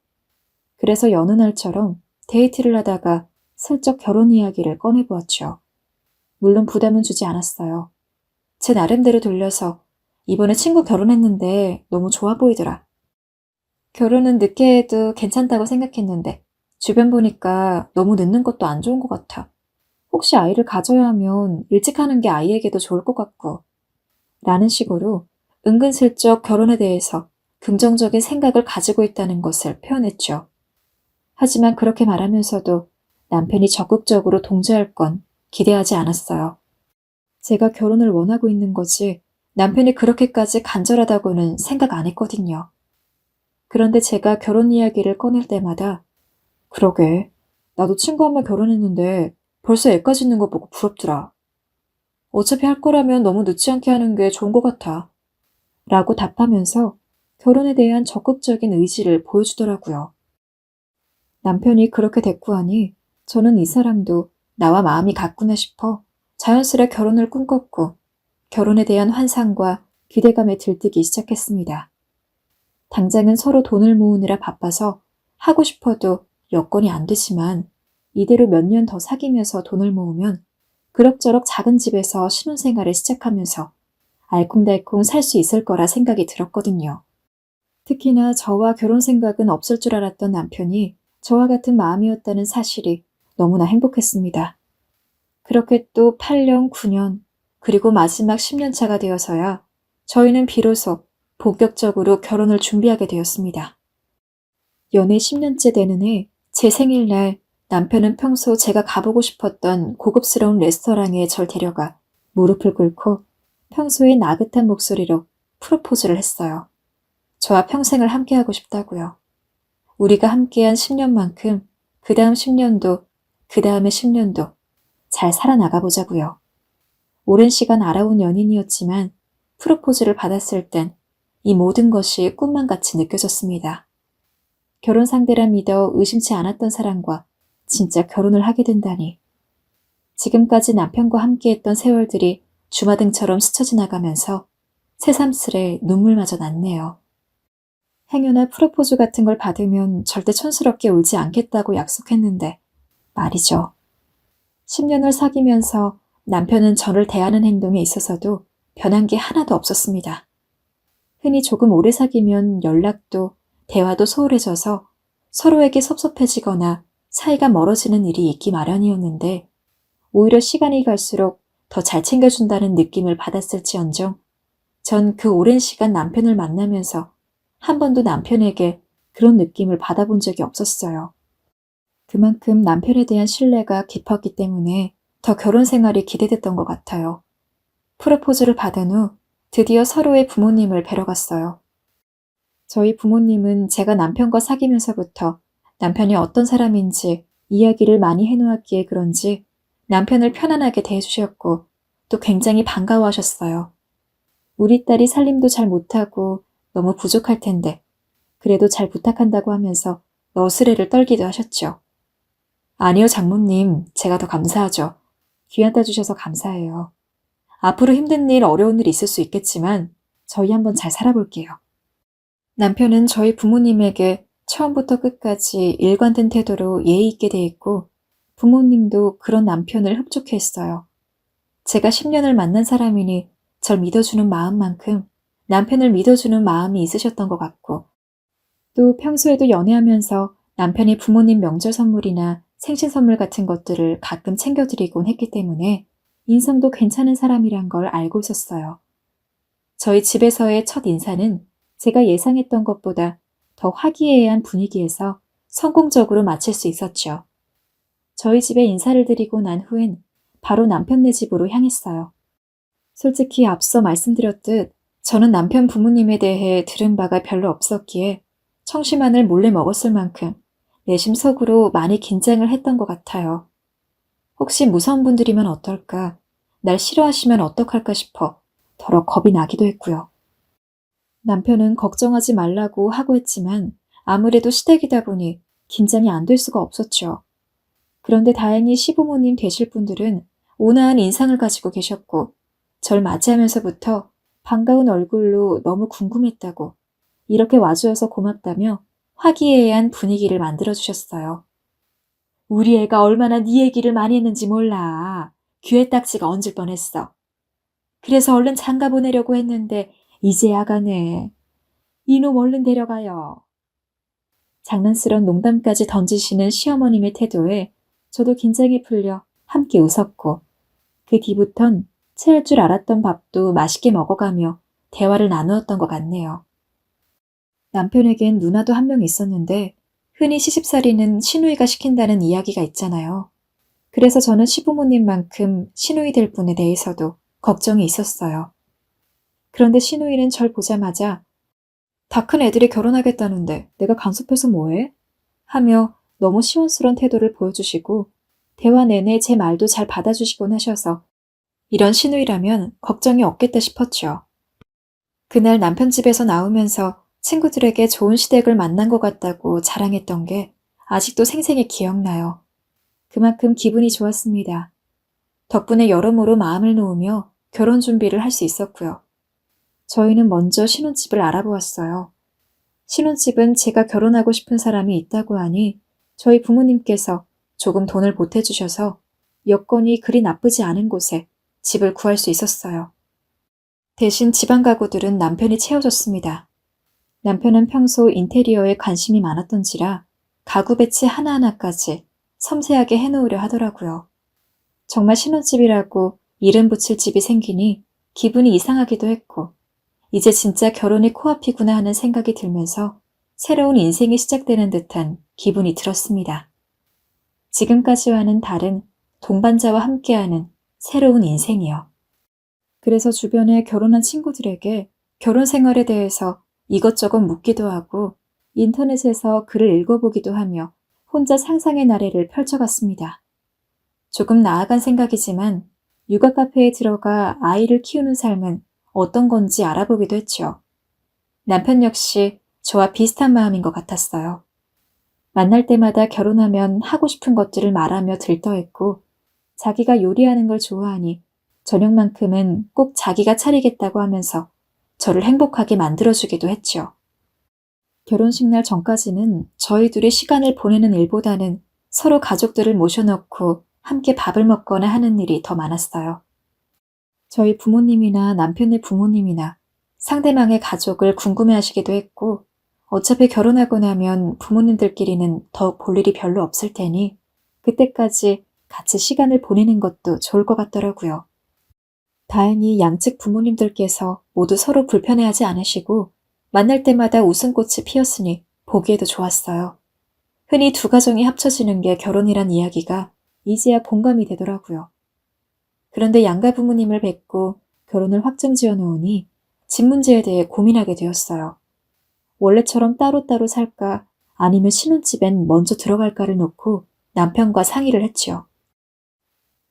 그래서 여느 날처럼 데이트를 하다가 슬쩍 결혼 이야기를 꺼내보았죠. 물론 부담은 주지 않았어요. 제 나름대로 돌려서 이번에 친구 결혼했는데 너무 좋아 보이더라. 결혼은 늦게 해도 괜찮다고 생각했는데 주변 보니까 너무 늦는 것도 안 좋은 것 같아. 혹시 아이를 가져야 하면 일찍 하는 게 아이에게도 좋을 것 같고 라는 식으로 은근슬쩍 결혼에 대해서 긍정적인 생각을 가지고 있다는 것을 표현했죠. 하지만 그렇게 말하면서도 남편이 적극적으로 동조할 건 기대하지 않았어요. 제가 결혼을 원하고 있는 거지 남편이 그렇게까지 간절하다고는 생각 안 했거든요. 그런데 제가 결혼 이야기를 꺼낼 때마다 그러게, 나도 친구 한 명 결혼했는데 벌써 애까지 있는 거 보고 부럽더라. 어차피 할 거라면 너무 늦지 않게 하는 게 좋은 것 같아. 라고 답하면서 결혼에 대한 적극적인 의지를 보여주더라고요. 남편이 그렇게 대꾸하니 저는 이 사람도 나와 마음이 같구나 싶어 자연스레 결혼을 꿈꿨고 결혼에 대한 환상과 기대감에 들뜨기 시작했습니다. 당장은 서로 돈을 모으느라 바빠서 하고 싶어도 여건이 안 되지만 이대로 몇 년 더 사귀면서 돈을 모으면 그럭저럭 작은 집에서 신혼생활을 시작하면서 알콩달콩 살 수 있을 거라 생각이 들었거든요. 특히나 저와 결혼 생각은 없을 줄 알았던 남편이 저와 같은 마음이었다는 사실이 너무나 행복했습니다. 그렇게 또 8년, 9년, 그리고 마지막 10년 차가 되어서야 저희는 비로소 본격적으로 결혼을 준비하게 되었습니다. 연애 10년째 되는 해 제 생일날 남편은 평소 제가 가보고 싶었던 고급스러운 레스토랑에 절 데려가 무릎을 꿇고 평소의 나긋한 목소리로 프로포즈를 했어요. 저와 평생을 함께하고 싶다고요. 우리가 함께한 10년만큼 그 다음 10년도, 그 다음의 10년도 잘 살아나가 보자고요. 오랜 시간 알아온 연인이었지만 프로포즈를 받았을 땐 이 모든 것이 꿈만 같이 느껴졌습니다. 결혼 상대라 믿어 의심치 않았던 사람과 진짜 결혼을 하게 된다니. 지금까지 남편과 함께했던 세월들이 주마등처럼 스쳐 지나가면서 새삼스레 눈물마저 났네요. 행여나 프로포즈 같은 걸 받으면 절대 촌스럽게 울지 않겠다고 약속했는데 말이죠. 10년을 사귀면서 남편은 저를 대하는 행동에 있어서도 변한 게 하나도 없었습니다. 흔히 조금 오래 사귀면 연락도 대화도 소홀해져서 서로에게 섭섭해지거나 사이가 멀어지는 일이 있기 마련이었는데 오히려 시간이 갈수록 더 잘 챙겨준다는 느낌을 받았을지언정 전 그 오랜 시간 남편을 만나면서 한 번도 남편에게 그런 느낌을 받아본 적이 없었어요. 그만큼 남편에 대한 신뢰가 깊었기 때문에 더 결혼 생활이 기대됐던 것 같아요. 프로포즈를 받은 후 드디어 서로의 부모님을 뵈러 갔어요. 저희 부모님은 제가 남편과 사귀면서부터 남편이 어떤 사람인지 이야기를 많이 해놓았기에 그런지 남편을 편안하게 대해주셨고 또 굉장히 반가워하셨어요. 우리 딸이 살림도 잘 못하고 너무 부족할 텐데 그래도 잘 부탁한다고 하면서 너스레를 떨기도 하셨죠. 아니요, 장모님. 제가 더 감사하죠. 귀한 딸 주셔서 감사해요. 앞으로 힘든 일, 어려운 일 있을 수 있겠지만 저희 한번 잘 살아볼게요. 남편은 저희 부모님에게 처음부터 끝까지 일관된 태도로 예의 있게 대했고 부모님도 그런 남편을 흡족해 했어요. 제가 10년을 만난 사람이니 절 믿어주는 마음만큼 남편을 믿어주는 마음이 있으셨던 것 같고 또 평소에도 연애하면서 남편이 부모님 명절 선물이나 생신 선물 같은 것들을 가끔 챙겨드리곤 했기 때문에 인성도 괜찮은 사람이란 걸 알고 있었어요. 저희 집에서의 첫 인사는 제가 예상했던 것보다 더 화기애애한 분위기에서 성공적으로 마칠 수 있었죠. 저희 집에 인사를 드리고 난 후엔 바로 남편네 집으로 향했어요. 솔직히 앞서 말씀드렸듯 저는 남편 부모님에 대해 들은 바가 별로 없었기에 청심환을 몰래 먹었을 만큼 내심 속으로 많이 긴장을 했던 것 같아요. 혹시 무서운 분들이면 어떨까, 날 싫어하시면 어떡할까 싶어 더러 겁이 나기도 했고요. 남편은 걱정하지 말라고 하고 했지만 아무래도 시댁이다 보니 긴장이 안 될 수가 없었죠. 그런데 다행히 시부모님 되실 분들은 온화한 인상을 가지고 계셨고 절 맞이하면서부터 반가운 얼굴로 너무 궁금했다고 이렇게 와주어서 고맙다며 화기애애한 분위기를 만들어주셨어요. 우리 애가 얼마나 네 얘기를 많이 했는지 몰라. 귀에 딱지가 얹을 뻔했어. 그래서 얼른 장가 보내려고 했는데 이제야 가네. 이놈 얼른 데려가요. 장난스러운 농담까지 던지시는 시어머님의 태도에 저도 긴장이 풀려 함께 웃었고 그 뒤부턴 체할 줄 알았던 밥도 맛있게 먹어가며 대화를 나누었던 것 같네요. 남편에겐 누나도 한 명 있었는데 흔히 시집살이는 시누이가 시킨다는 이야기가 있잖아요. 그래서 저는 시부모님만큼 시누이 될 분에 대해서도 걱정이 있었어요. 그런데 시누이는 절 보자마자 다 큰 애들이 결혼하겠다는데 내가 간섭해서 뭐해? 하며 너무 시원스러운 태도를 보여주시고 대화 내내 제 말도 잘 받아주시곤 하셔서 이런 시누이라면 걱정이 없겠다 싶었죠. 그날 남편 집에서 나오면서 친구들에게 좋은 시댁을 만난 것 같다고 자랑했던 게 아직도 생생히 기억나요. 그만큼 기분이 좋았습니다. 덕분에 여러모로 마음을 놓으며 결혼 준비를 할 수 있었고요. 저희는 먼저 신혼집을 알아보았어요. 신혼집은 제가 결혼하고 싶은 사람이 있다고 하니 저희 부모님께서 조금 돈을 보태주셔서 여건이 그리 나쁘지 않은 곳에 집을 구할 수 있었어요. 대신 지방 가구들은 남편이 채워줬습니다. 남편은 평소 인테리어에 관심이 많았던지라 가구 배치 하나하나까지 섬세하게 해놓으려 하더라고요. 정말 신혼집이라고 이름 붙일 집이 생기니 기분이 이상하기도 했고 이제 진짜 결혼이 코앞이구나 하는 생각이 들면서 새로운 인생이 시작되는 듯한 기분이 들었습니다. 지금까지와는 다른 동반자와 함께하는 새로운 인생이요. 그래서 주변에 결혼한 친구들에게 결혼 생활에 대해서 이것저것 묻기도 하고 인터넷에서 글을 읽어보기도 하며 혼자 상상의 나래를 펼쳐갔습니다. 조금 나아간 생각이지만 육아 카페에 들어가 아이를 키우는 삶은 어떤 건지 알아보기도 했죠. 남편 역시 저와 비슷한 마음인 것 같았어요. 만날 때마다 결혼하면 하고 싶은 것들을 말하며 들떠했고 자기가 요리하는 걸 좋아하니 저녁만큼은 꼭 자기가 차리겠다고 하면서 저를 행복하게 만들어주기도 했죠. 결혼식 날 전까지는 저희 둘이 시간을 보내는 일보다는 서로 가족들을 모셔놓고 함께 밥을 먹거나 하는 일이 더 많았어요. 저희 부모님이나 남편의 부모님이나 상대방의 가족을 궁금해하시기도 했고 어차피 결혼하고 나면 부모님들끼리는 더 볼 일이 별로 없을 테니 그때까지 같이 시간을 보내는 것도 좋을 것 같더라고요. 다행히 양측 부모님들께서 모두 서로 불편해하지 않으시고 만날 때마다 웃음꽃이 피었으니 보기에도 좋았어요. 흔히 두 가정이 합쳐지는 게 결혼이란 이야기가 이제야 공감이 되더라고요. 그런데 양가 부모님을 뵙고 결혼을 확정지어 놓으니 집 문제에 대해 고민하게 되었어요. 원래처럼 따로따로 살까 아니면 신혼집엔 먼저 들어갈까를 놓고 남편과 상의를 했지요.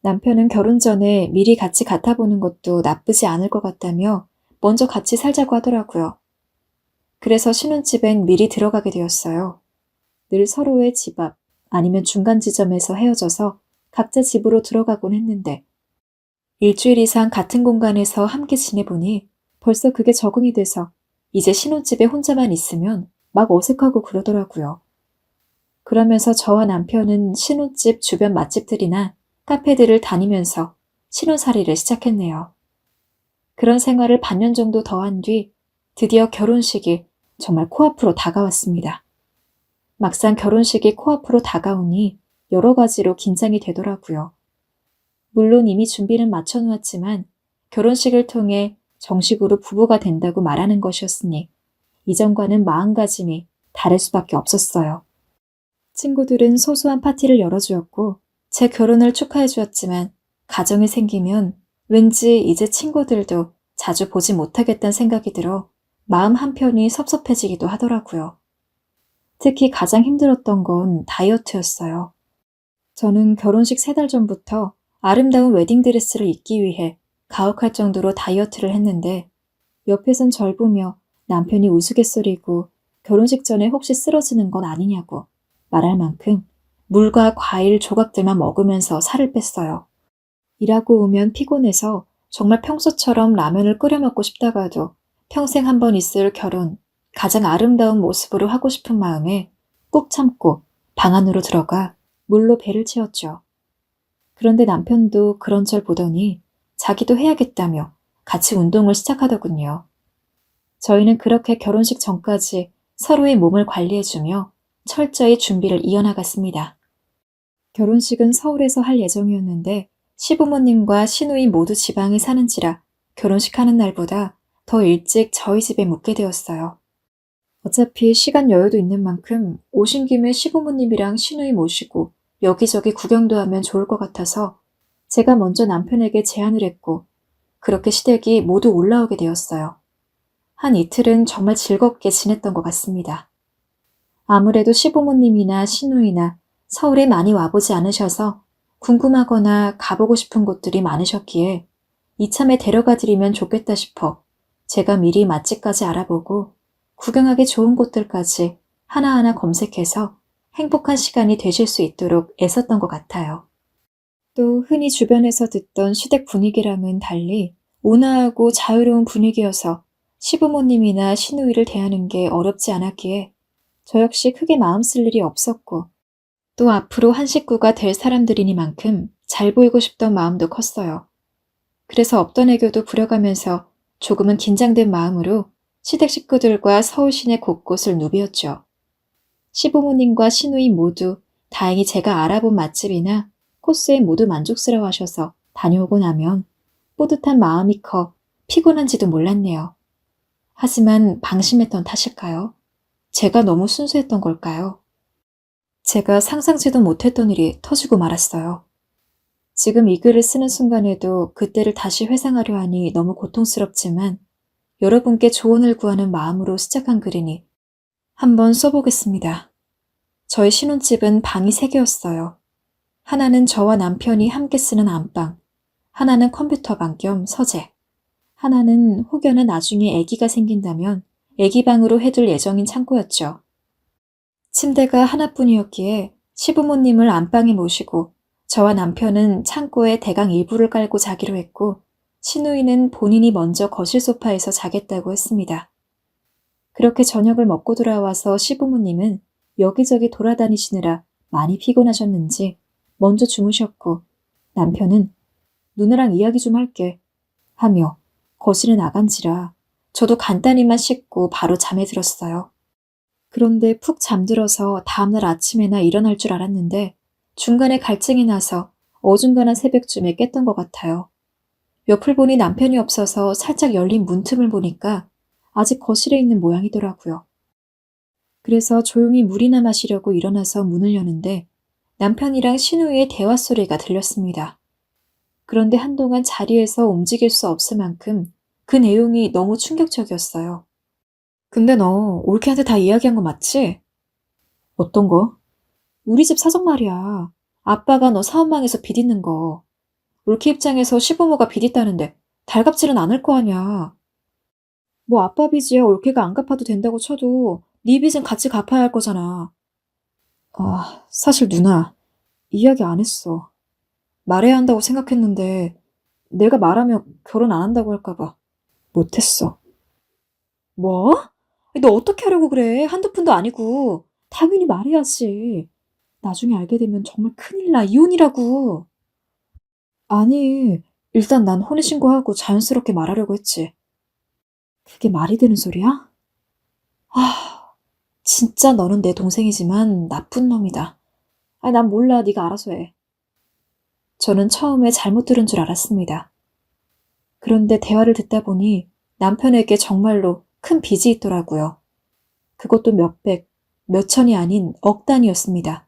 남편은 결혼 전에 미리 같이 같아보는 것도 나쁘지 않을 것 같다며 먼저 같이 살자고 하더라고요. 그래서 신혼집엔 미리 들어가게 되었어요. 늘 서로의 집 앞 아니면 중간 지점에서 헤어져서 각자 집으로 들어가곤 했는데 일주일 이상 같은 공간에서 함께 지내보니 벌써 그게 적응이 돼서 이제 신혼집에 혼자만 있으면 막 어색하고 그러더라고요. 그러면서 저와 남편은 신혼집 주변 맛집들이나 카페들을 다니면서 신혼살이를 시작했네요. 그런 생활을 반년 정도 더 한 뒤 드디어 결혼식이 정말 코앞으로 다가왔습니다. 막상 결혼식이 코앞으로 다가오니 여러 가지로 긴장이 되더라고요. 물론 이미 준비는 마쳐놓았지만 결혼식을 통해 정식으로 부부가 된다고 말하는 것이었으니 이전과는 마음가짐이 다를 수밖에 없었어요. 친구들은 소소한 파티를 열어주었고 제 결혼을 축하해 주었지만 가정이 생기면 왠지 이제 친구들도 자주 보지 못하겠다는 생각이 들어 마음 한편이 섭섭해지기도 하더라고요. 특히 가장 힘들었던 건 다이어트였어요. 저는 결혼식 3달 전부터 아름다운 웨딩드레스를 입기 위해 가혹할 정도로 다이어트를 했는데 옆에선 절 보며 남편이 우스갯소리고 결혼식 전에 혹시 쓰러지는 건 아니냐고 말할 만큼 물과 과일 조각들만 먹으면서 살을 뺐어요. 일하고 오면 피곤해서 정말 평소처럼 라면을 끓여 먹고 싶다가도 평생 한 번 있을 결혼, 가장 아름다운 모습으로 하고 싶은 마음에 꾹 참고 방 안으로 들어가 물로 배를 채웠죠. 그런데 남편도 그런 절 보더니 자기도 해야겠다며 같이 운동을 시작하더군요. 저희는 그렇게 결혼식 전까지 서로의 몸을 관리해주며 철저히 준비를 이어나갔습니다. 결혼식은 서울에서 할 예정이었는데 시부모님과 시누이 모두 지방에 사는지라 결혼식 하는 날보다 더 일찍 저희 집에 묵게 되었어요. 어차피 시간 여유도 있는 만큼 오신 김에 시부모님이랑 시누이 모시고 여기저기 구경도 하면 좋을 것 같아서 제가 먼저 남편에게 제안을 했고 그렇게 시댁이 모두 올라오게 되었어요. 한 이틀은 정말 즐겁게 지냈던 것 같습니다. 아무래도 시부모님이나 시누이나 서울에 많이 와보지 않으셔서 궁금하거나 가보고 싶은 곳들이 많으셨기에 이참에 데려가드리면 좋겠다 싶어 제가 미리 맛집까지 알아보고 구경하기 좋은 곳들까지 하나하나 검색해서 행복한 시간이 되실 수 있도록 애썼던 것 같아요. 또 흔히 주변에서 듣던 시댁 분위기랑은 달리 온화하고 자유로운 분위기여서 시부모님이나 시누이를 대하는 게 어렵지 않았기에 저 역시 크게 마음 쓸 일이 없었고 또 앞으로 한 식구가 될 사람들이니만큼 잘 보이고 싶던 마음도 컸어요. 그래서 없던 애교도 부려가면서 조금은 긴장된 마음으로 시댁 식구들과 서울 시내 곳곳을 누비었죠. 시부모님과 시누이 모두 다행히 제가 알아본 맛집이나 코스에 모두 만족스러워하셔서 다녀오고 나면 뿌듯한 마음이 커 피곤한지도 몰랐네요. 하지만 방심했던 탓일까요? 제가 너무 순수했던 걸까요? 제가 상상치도 못했던 일이 터지고 말았어요. 지금 이 글을 쓰는 순간에도 그때를 다시 회상하려 하니 너무 고통스럽지만 여러분께 조언을 구하는 마음으로 시작한 글이니 한번 써보겠습니다. 저희 신혼집은 방이 3개였어요. 하나는 저와 남편이 함께 쓰는 안방, 하나는 컴퓨터방 겸 서재, 하나는 혹여나 나중에 아기가 생긴다면 아기방으로 해둘 예정인 창고였죠. 침대가 하나뿐이었기에 시부모님을 안방에 모시고 저와 남편은 창고에 대강 일부를 깔고 자기로 했고 시누이는 본인이 먼저 거실 소파에서 자겠다고 했습니다. 그렇게 저녁을 먹고 돌아와서 시부모님은 여기저기 돌아다니시느라 많이 피곤하셨는지 먼저 주무셨고 남편은 누나랑 이야기 좀 할게 하며 거실에 나간지라 저도 간단히만 씻고 바로 잠에 들었어요. 그런데 푹 잠들어서 다음날 아침에나 일어날 줄 알았는데 중간에 갈증이 나서 어중간한 새벽쯤에 깼던 것 같아요. 옆을 보니 남편이 없어서 살짝 열린 문틈을 보니까 아직 거실에 있는 모양이더라고요. 그래서 조용히 물이나 마시려고 일어나서 문을 여는데 남편이랑 시누이의 대화 소리가 들렸습니다. 그런데 한동안 자리에서 움직일 수 없을 만큼 그 내용이 너무 충격적이었어요. 근데 너 올케한테 다 이야기한 거 맞지? 어떤 거? 우리 집 사정 말이야. 아빠가 너 사업망에서 빚 있는 거. 올케 입장에서 시부모가 빚 있다는데 달갑지는 않을 거 아니야. 뭐 아빠 빚이야 올케가 안 갚아도 된다고 쳐도 네 빚은 같이 갚아야 할 거잖아. 아, 사실 누나, 이야기 안 했어. 말해야 한다고 생각했는데 내가 말하면 결혼 안 한다고 할까 봐 못했어. 뭐? 너 어떻게 하려고 그래? 한두 푼도 아니고. 당연히 말해야지. 나중에 알게 되면 정말 큰일 나. 이혼이라고. 아니, 일단 난 혼인신고하고 자연스럽게 말하려고 했지. 그게 말이 되는 소리야? 아, 진짜 너는 내 동생이지만 나쁜 놈이다. 아니, 난 몰라. 네가 알아서 해. 저는 처음에 잘못 들은 줄 알았습니다. 그런데 대화를 듣다 보니 남편에게 정말로 큰 빚이 있더라고요. 그것도 몇백, 몇천이 아닌 억 단위였습니다.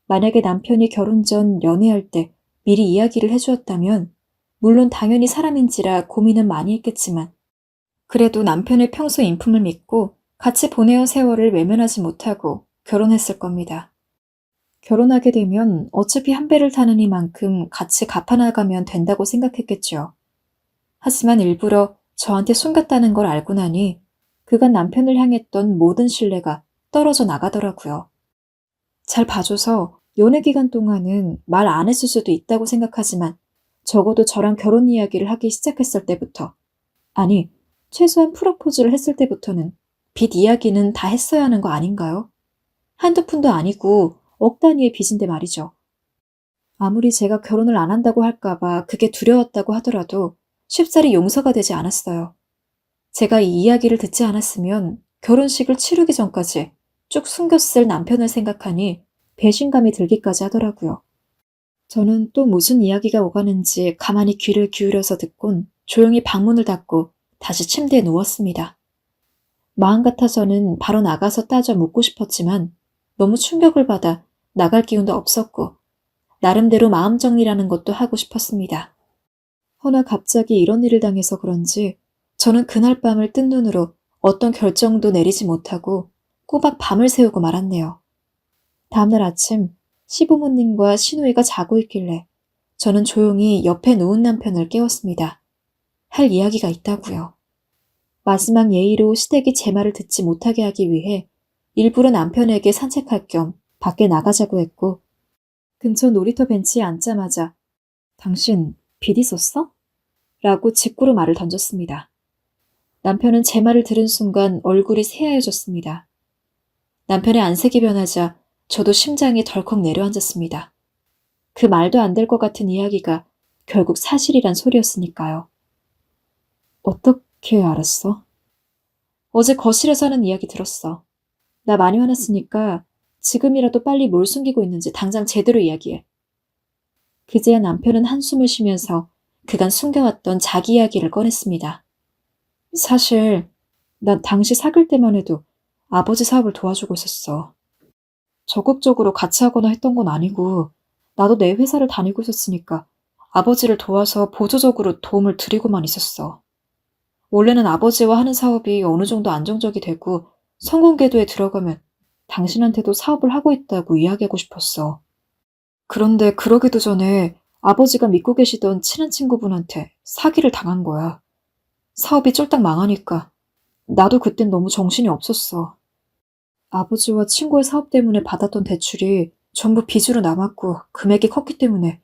만약에 남편이 결혼 전 연애할 때 미리 이야기를 해주었다면 물론 당연히 사람인지라 고민은 많이 했겠지만 그래도 남편의 평소 인품을 믿고 같이 보내온 세월을 외면하지 못하고 결혼했을 겁니다. 결혼하게 되면 어차피 한 배를 타는 이만큼 같이 갚아나가면 된다고 생각했겠죠. 하지만 일부러 저한테 숨겼다는 걸 알고 나니 그간 남편을 향했던 모든 신뢰가 떨어져 나가더라고요. 잘 봐줘서 연애 기간 동안은 말 안 했을 수도 있다고 생각하지만 적어도 저랑 결혼 이야기를 하기 시작했을 때부터, 아니, 최소한 프로포즈를 했을 때부터는 빚 이야기는 다 했어야 하는 거 아닌가요? 한두 푼도 아니고 억 단위의 빚인데 말이죠. 아무리 제가 결혼을 안 한다고 할까봐 그게 두려웠다고 하더라도 쉽사리 용서가 되지 않았어요. 제가 이 이야기를 듣지 않았으면 결혼식을 치르기 전까지 쭉 숨겼을 남편을 생각하니 배신감이 들기까지 하더라고요. 저는 또 무슨 이야기가 오가는지 가만히 귀를 기울여서 듣곤 조용히 방문을 닫고 다시 침대에 누웠습니다. 마음 같아서는 바로 나가서 따져 묻고 싶었지만 너무 충격을 받아 나갈 기운도 없었고 나름대로 마음 정리라는 것도 하고 싶었습니다. 허나 갑자기 이런 일을 당해서 그런지 저는 그날 밤을 뜬 눈으로 어떤 결정도 내리지 못하고 꼬박 밤을 새우고 말았네요. 다음날 아침 시부모님과 시누이가 자고 있길래 저는 조용히 옆에 누운 남편을 깨웠습니다. 할 이야기가 있다고요. 마지막 예의로 시댁이 제 말을 듣지 못하게 하기 위해 일부러 남편에게 산책할 겸 밖에 나가자고 했고 근처 놀이터 벤치에 앉자마자 당신 빚 있었어? 라고 직구로 말을 던졌습니다. 남편은 제 말을 들은 순간 얼굴이 새하얘졌습니다. 남편의 안색이 변하자 저도 심장이 덜컥 내려앉았습니다. 그 말도 안 될 것 같은 이야기가 결국 사실이란 소리였으니까요. 어떻게 알았어? 어제 거실에서 하는 이야기 들었어. 나 많이 화났으니까 지금이라도 빨리 뭘 숨기고 있는지 당장 제대로 이야기해. 그제야 남편은 한숨을 쉬면서 그간 숨겨왔던 자기 이야기를 꺼냈습니다. 사실 난 당시 사귈 때만 해도 아버지 사업을 도와주고 있었어. 적극적으로 같이 하거나 했던 건 아니고 나도 내 회사를 다니고 있었으니까 아버지를 도와서 보조적으로 도움을 드리고만 있었어. 원래는 아버지와 하는 사업이 어느 정도 안정적이 되고 성공 궤도에 들어가면 당신한테도 사업을 하고 있다고 이야기하고 싶었어. 그런데 그러기도 전에 아버지가 믿고 계시던 친한 친구분한테 사기를 당한 거야. 사업이 쫄딱 망하니까 나도 그땐 너무 정신이 없었어. 아버지와 친구의 사업 때문에 받았던 대출이 전부 빚으로 남았고 금액이 컸기 때문에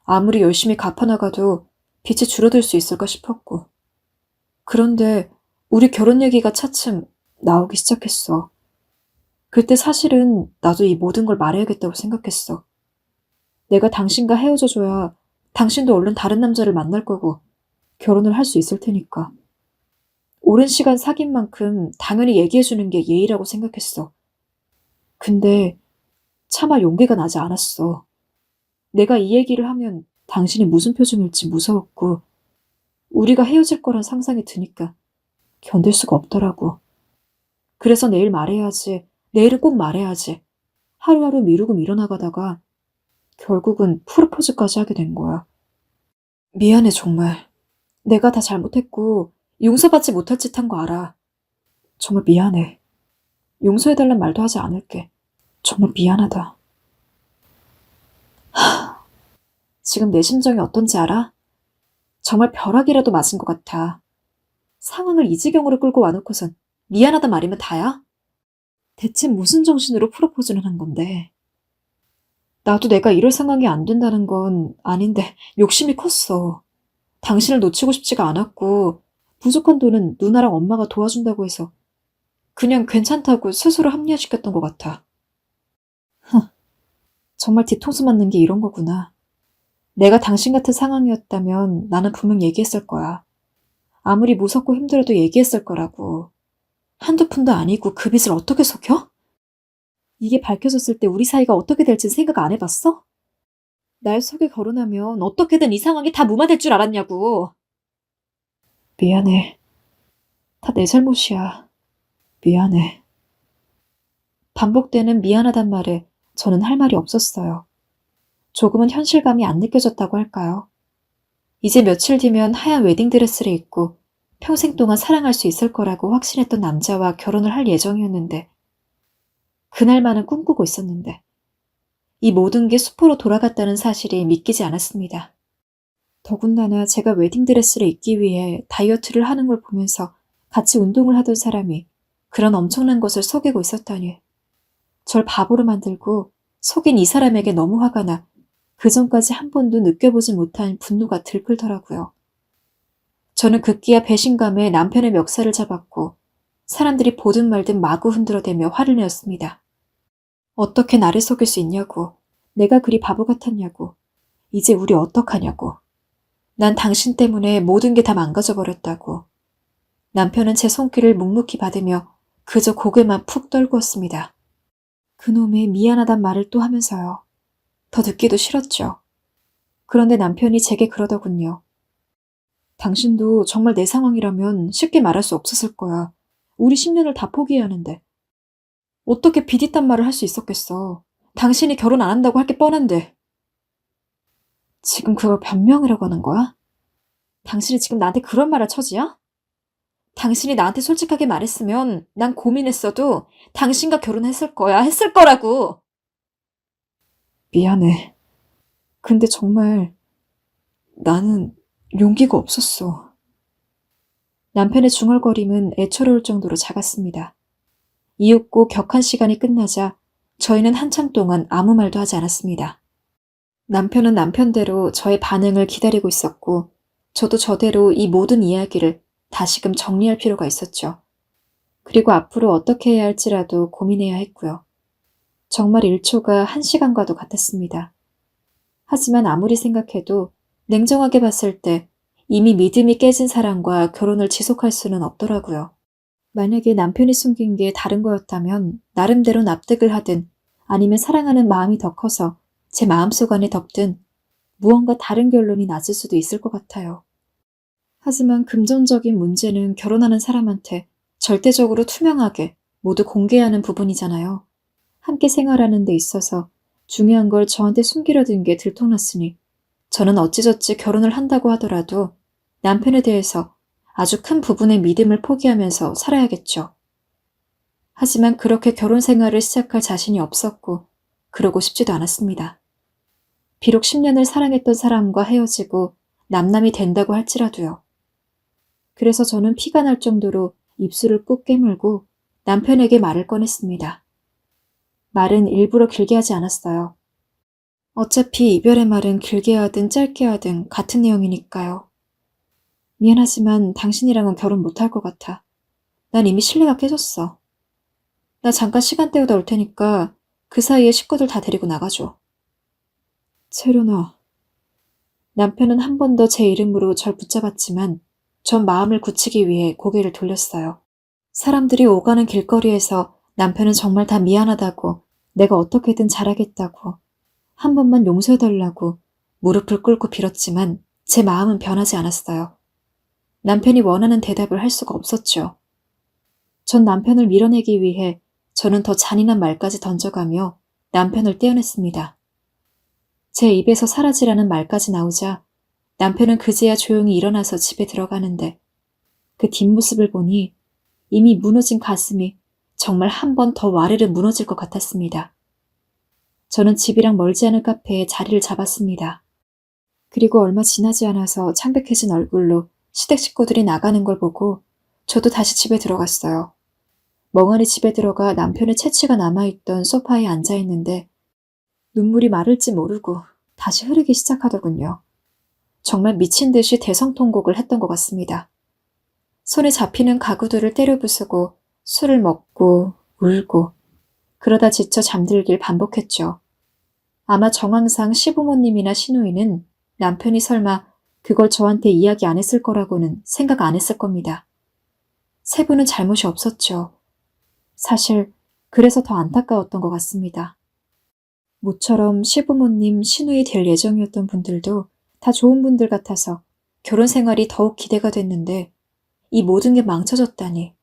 아무리 열심히 갚아나가도 빚이 줄어들 수 있을까 싶었고. 그런데 우리 결혼 얘기가 차츰 나오기 시작했어. 그때 사실은 나도 이 모든 걸 말해야겠다고 생각했어. 내가 당신과 헤어져줘야 당신도 얼른 다른 남자를 만날 거고 결혼을 할 수 있을 테니까. 오랜 시간 사귄 만큼 당연히 얘기해주는 게 예의라고 생각했어. 근데 차마 용기가 나지 않았어. 내가 이 얘기를 하면 당신이 무슨 표정일지 무서웠고 우리가 헤어질 거란 상상이 드니까 견딜 수가 없더라고. 그래서 내일 말해야지, 내일은 꼭 말해야지. 하루하루 미루고 미뤄나가다가 결국은 프로포즈까지 하게 된 거야. 미안해 정말. 내가 다 잘못했고 용서받지 못할 짓 한 거 알아. 정말 미안해. 용서해달란 말도 하지 않을게. 정말 미안하다. 지금 내 심정이 어떤지 알아? 정말 벼락이라도 맞은 것 같아. 상황을 이 지경으로 끌고 와놓고선 미안하다 말이면 다야? 대체 무슨 정신으로 프로포즈를 한 건데? 나도 내가 이럴 상황이 안 된다는 건 아닌데 욕심이 컸어. 당신을 놓치고 싶지가 않았고 부족한 돈은 누나랑 엄마가 도와준다고 해서 그냥 괜찮다고 스스로 합리화시켰던 것 같아. 정말 뒤통수 맞는 게 이런 거구나. 내가 당신 같은 상황이었다면 나는 분명 얘기했을 거야. 아무리 무섭고 힘들어도 얘기했을 거라고. 한두 푼도 아니고 그 빚을 어떻게 속여? 이게 밝혀졌을 때 우리 사이가 어떻게 될진 생각 안 해봤어? 날 속여 결혼하면 어떻게든 이 상황이 다 무마될 줄 알았냐고. 미안해. 다 내 잘못이야. 미안해. 반복되는 미안하단 말에 저는 할 말이 없었어요. 조금은 현실감이 안 느껴졌다고 할까요? 이제 며칠 뒤면 하얀 웨딩드레스를 입고 평생 동안 사랑할 수 있을 거라고 확신했던 남자와 결혼을 할 예정이었는데 그날만은 꿈꾸고 있었는데 이 모든 게 수포로 돌아갔다는 사실이 믿기지 않았습니다. 더군다나 제가 웨딩드레스를 입기 위해 다이어트를 하는 걸 보면서 같이 운동을 하던 사람이 그런 엄청난 것을 속이고 있었다니. 절 바보로 만들고 속인 이 사람에게 너무 화가 나 그전까지 한 번도 느껴보지 못한 분노가 들끓더라고요. 저는 급기야 배신감에 남편의 멱살을 잡았고 사람들이 보든 말든 마구 흔들어대며 화를 내었습니다. 어떻게 나를 속일 수 있냐고. 내가 그리 바보 같았냐고. 이제 우리 어떡하냐고. 난 당신 때문에 모든 게 다 망가져버렸다고. 남편은 제 손길을 묵묵히 받으며 그저 고개만 푹 떨구었습니다. 그놈의 미안하단 말을 또 하면서요. 더 듣기도 싫었죠. 그런데 남편이 제게 그러더군요. 당신도 정말 내 상황이라면 쉽게 말할 수 없었을 거야. 우리 10년을 다 포기해야 하는데. 어떻게 비디딴 말을 할 수 있었겠어. 당신이 결혼 안 한다고 할 게 뻔한데. 지금 그걸 변명이라고 하는 거야? 당신이 지금 나한테 그런 말할 처지야? 당신이 나한테 솔직하게 말했으면 난 고민했어도 당신과 결혼했을 거야. 했을 거라고. 미안해. 근데 정말 나는 용기가 없었어. 남편의 중얼거림은 애처로울 정도로 작았습니다. 이윽고 격한 시간이 끝나자 저희는 한참 동안 아무 말도 하지 않았습니다. 남편은 남편대로 저의 반응을 기다리고 있었고 저도 저대로 이 모든 이야기를 다시금 정리할 필요가 있었죠. 그리고 앞으로 어떻게 해야 할지라도 고민해야 했고요. 정말 1초가 1시간과도 같았습니다. 하지만 아무리 생각해도 냉정하게 봤을 때 이미 믿음이 깨진 사람과 결혼을 지속할 수는 없더라고요. 만약에 남편이 숨긴 게 다른 거였다면 나름대로 납득을 하든 아니면 사랑하는 마음이 더 커서 제 마음속 안에 덮든 무언가 다른 결론이 났을 수도 있을 것 같아요. 하지만 금전적인 문제는 결혼하는 사람한테 절대적으로 투명하게 모두 공개하는 부분이잖아요. 함께 생활하는 데 있어서 중요한 걸 저한테 숨기려 든 게 들통났으니 저는 어찌저찌 결혼을 한다고 하더라도 남편에 대해서 아주 큰 부분의 믿음을 포기하면서 살아야겠죠. 하지만 그렇게 결혼 생활을 시작할 자신이 없었고 그러고 싶지도 않았습니다. 비록 10년을 사랑했던 사람과 헤어지고 남남이 된다고 할지라도요. 그래서 저는 피가 날 정도로 입술을 꾹 깨물고 남편에게 말을 꺼냈습니다. 말은 일부러 길게 하지 않았어요. 어차피 이별의 말은 길게 하든 짧게 하든 같은 내용이니까요. 미안하지만 당신이랑은 결혼 못할 것 같아. 난 이미 신뢰가 깨졌어. 나 잠깐 시간 때우다 올 테니까 그 사이에 식구들 다 데리고 나가줘. 채련아. 남편은 한 번 더 제 이름으로 절 붙잡았지만 전 마음을 굳히기 위해 고개를 돌렸어요. 사람들이 오가는 길거리에서 남편은 정말 다 미안하다고 내가 어떻게든 잘하겠다고 한 번만 용서해달라고 무릎을 꿇고 빌었지만 제 마음은 변하지 않았어요. 남편이 원하는 대답을 할 수가 없었죠. 전 남편을 밀어내기 위해 저는 더 잔인한 말까지 던져가며 남편을 떼어냈습니다. 제 입에서 사라지라는 말까지 나오자 남편은 그제야 조용히 일어나서 집에 들어가는데 그 뒷모습을 보니 이미 무너진 가슴이 정말 한 번 더 와르르 무너질 것 같았습니다. 저는 집이랑 멀지 않은 카페에 자리를 잡았습니다. 그리고 얼마 지나지 않아서 창백해진 얼굴로 시댁 식구들이 나가는 걸 보고 저도 다시 집에 들어갔어요. 멍하니 집에 들어가 남편의 채취가 남아있던 소파에 앉아있는데 눈물이 마를지 모르고 다시 흐르기 시작하더군요. 정말 미친 듯이 대성통곡을 했던 것 같습니다. 손에 잡히는 가구들을 때려 부수고 술을 먹고 울고 그러다 지쳐 잠들길 반복했죠. 아마 정황상 시부모님이나 시누이는 남편이 설마 그걸 저한테 이야기 안 했을 거라고는 생각 안 했을 겁니다. 세 분은 잘못이 없었죠. 사실 그래서 더 안타까웠던 것 같습니다. 모처럼 시부모님, 시누이 될 예정이었던 분들도 다 좋은 분들 같아서 결혼 생활이 더욱 기대가 됐는데 이 모든 게 망쳐졌다니.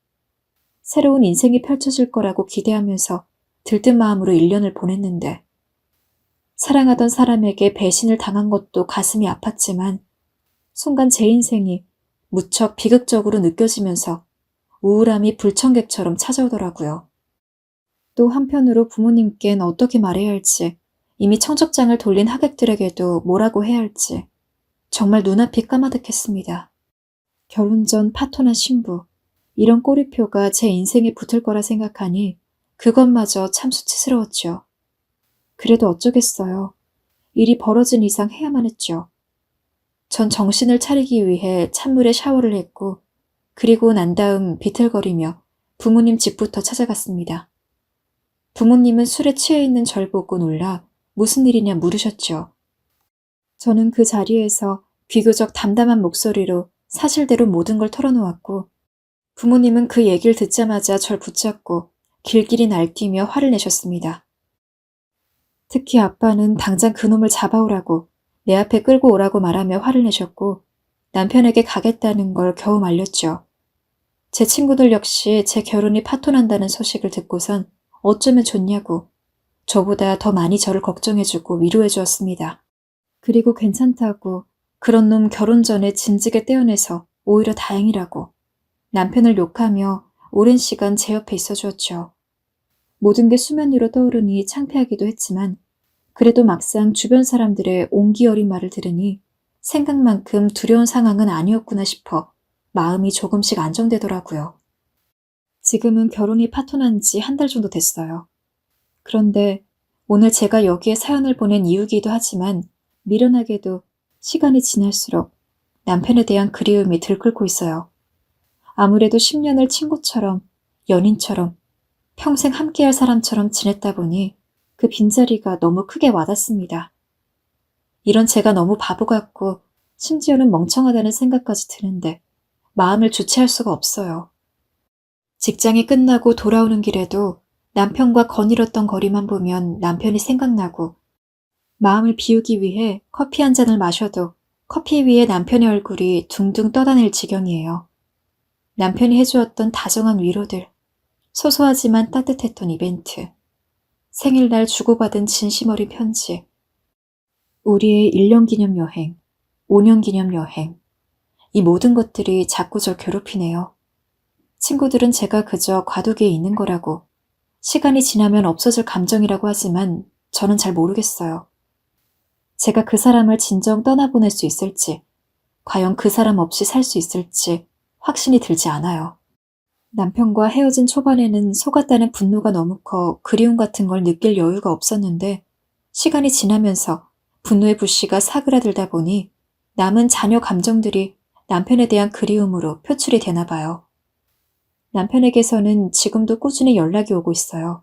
새로운 인생이 펼쳐질 거라고 기대하면서 들뜬 마음으로 1년을 보냈는데 사랑하던 사람에게 배신을 당한 것도 가슴이 아팠지만 순간 제 인생이 무척 비극적으로 느껴지면서 우울함이 불청객처럼 찾아오더라고요. 또 한편으로 부모님께는 어떻게 말해야 할지, 이미 청첩장을 돌린 하객들에게도 뭐라고 해야 할지 정말 눈앞이 까마득했습니다. 결혼 전 파토난 신부, 이런 꼬리표가 제 인생에 붙을 거라 생각하니 그것마저 참 수치스러웠죠. 그래도 어쩌겠어요. 일이 벌어진 이상 해야만 했죠. 전 정신을 차리기 위해 찬물에 샤워를 했고 그리고 난 다음 비틀거리며 부모님 집부터 찾아갔습니다. 부모님은 술에 취해 있는 절 보고 놀라 무슨 일이냐 물으셨죠. 저는 그 자리에서 비교적 담담한 목소리로 사실대로 모든 걸 털어놓았고 부모님은 그 얘기를 듣자마자 절 붙잡고 길길이 날뛰며 화를 내셨습니다. 특히 아빠는 당장 그놈을 잡아오라고 내 앞에 끌고 오라고 말하며 화를 내셨고 남편에게 가겠다는 걸 겨우 말렸죠. 제 친구들 역시 제 결혼이 파토난다는 소식을 듣고선 어쩌면 좋냐고 저보다 더 많이 저를 걱정해주고 위로해 주었습니다. 그리고 괜찮다고 그런 놈 결혼 전에 진즉에 떼어내서 오히려 다행이라고 남편을 욕하며 오랜 시간 제 옆에 있어 주었죠. 모든 게 수면 위로 떠오르니 창피하기도 했지만 그래도 막상 주변 사람들의 온기 어린 말을 들으니 생각만큼 두려운 상황은 아니었구나 싶어 마음이 조금씩 안정되더라고요. 지금은 결혼이 파토난 지 한 달 정도 됐어요. 그런데 오늘 제가 여기에 사연을 보낸 이유기도 하지만 미련하게도 시간이 지날수록 남편에 대한 그리움이 들끓고 있어요. 아무래도 10년을 친구처럼, 연인처럼, 평생 함께할 사람처럼 지냈다 보니 그 빈자리가 너무 크게 와닿습니다. 이런 제가 너무 바보 같고 심지어는 멍청하다는 생각까지 드는데 마음을 주체할 수가 없어요. 직장이 끝나고 돌아오는 길에도 남편과 거닐었던 거리만 보면 남편이 생각나고 마음을 비우기 위해 커피 한 잔을 마셔도 커피 위에 남편의 얼굴이 둥둥 떠다닐 지경이에요. 남편이 해주었던 다정한 위로들, 소소하지만 따뜻했던 이벤트, 생일날 주고받은 진심 어린 편지, 우리의 1년 기념 여행, 5년 기념 여행, 이 모든 것들이 자꾸 절 괴롭히네요. 친구들은 제가 그저 과도기에 있는 거라고, 시간이 지나면 없어질 감정이라고 하지만 저는 잘 모르겠어요. 제가 그 사람을 진정 떠나보낼 수 있을지, 과연 그 사람 없이 살 수 있을지 확신이 들지 않아요. 남편과 헤어진 초반에는 속았다는 분노가 너무 커 그리움 같은 걸 느낄 여유가 없었는데 시간이 지나면서 분노의 불씨가 사그라들다 보니 남은 자녀 감정들이 남편에 대한 그리움으로 표출이 되나 봐요. 남편에게서는 지금도 꾸준히 연락이 오고 있어요.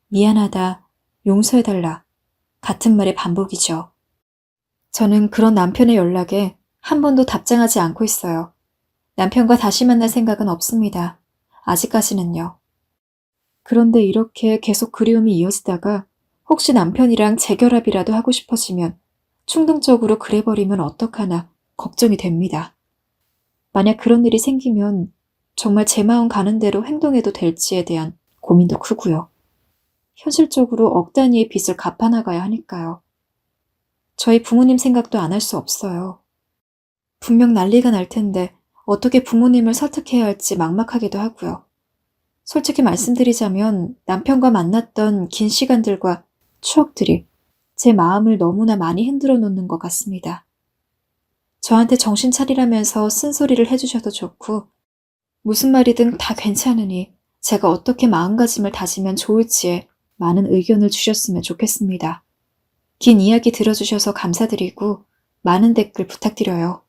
미안하다, 용서해달라, 같은 말의 반복이죠. 저는 그런 남편의 연락에 한 번도 답장하지 않고 있어요. 남편과 다시 만날 생각은 없습니다. 아직까지는요. 그런데 이렇게 계속 그리움이 이어지다가 혹시 남편이랑 재결합이라도 하고 싶어지면 충동적으로 그래버리면 어떡하나 걱정이 됩니다. 만약 그런 일이 생기면 정말 제 마음 가는 대로 행동해도 될지에 대한 고민도 크고요. 현실적으로 억 단위의 빚을 갚아나가야 하니까요. 저희 부모님 생각도 안 할 수 없어요. 분명 난리가 날 텐데 어떻게 부모님을 설득해야 할지 막막하기도 하고요. 솔직히 말씀드리자면 남편과 만났던 긴 시간들과 추억들이 제 마음을 너무나 많이 흔들어 놓는 것 같습니다. 저한테 정신 차리라면서 쓴소리를 해주셔도 좋고 무슨 말이든 다 괜찮으니 제가 어떻게 마음가짐을 다지면 좋을지에 많은 의견을 주셨으면 좋겠습니다. 긴 이야기 들어주셔서 감사드리고 많은 댓글 부탁드려요.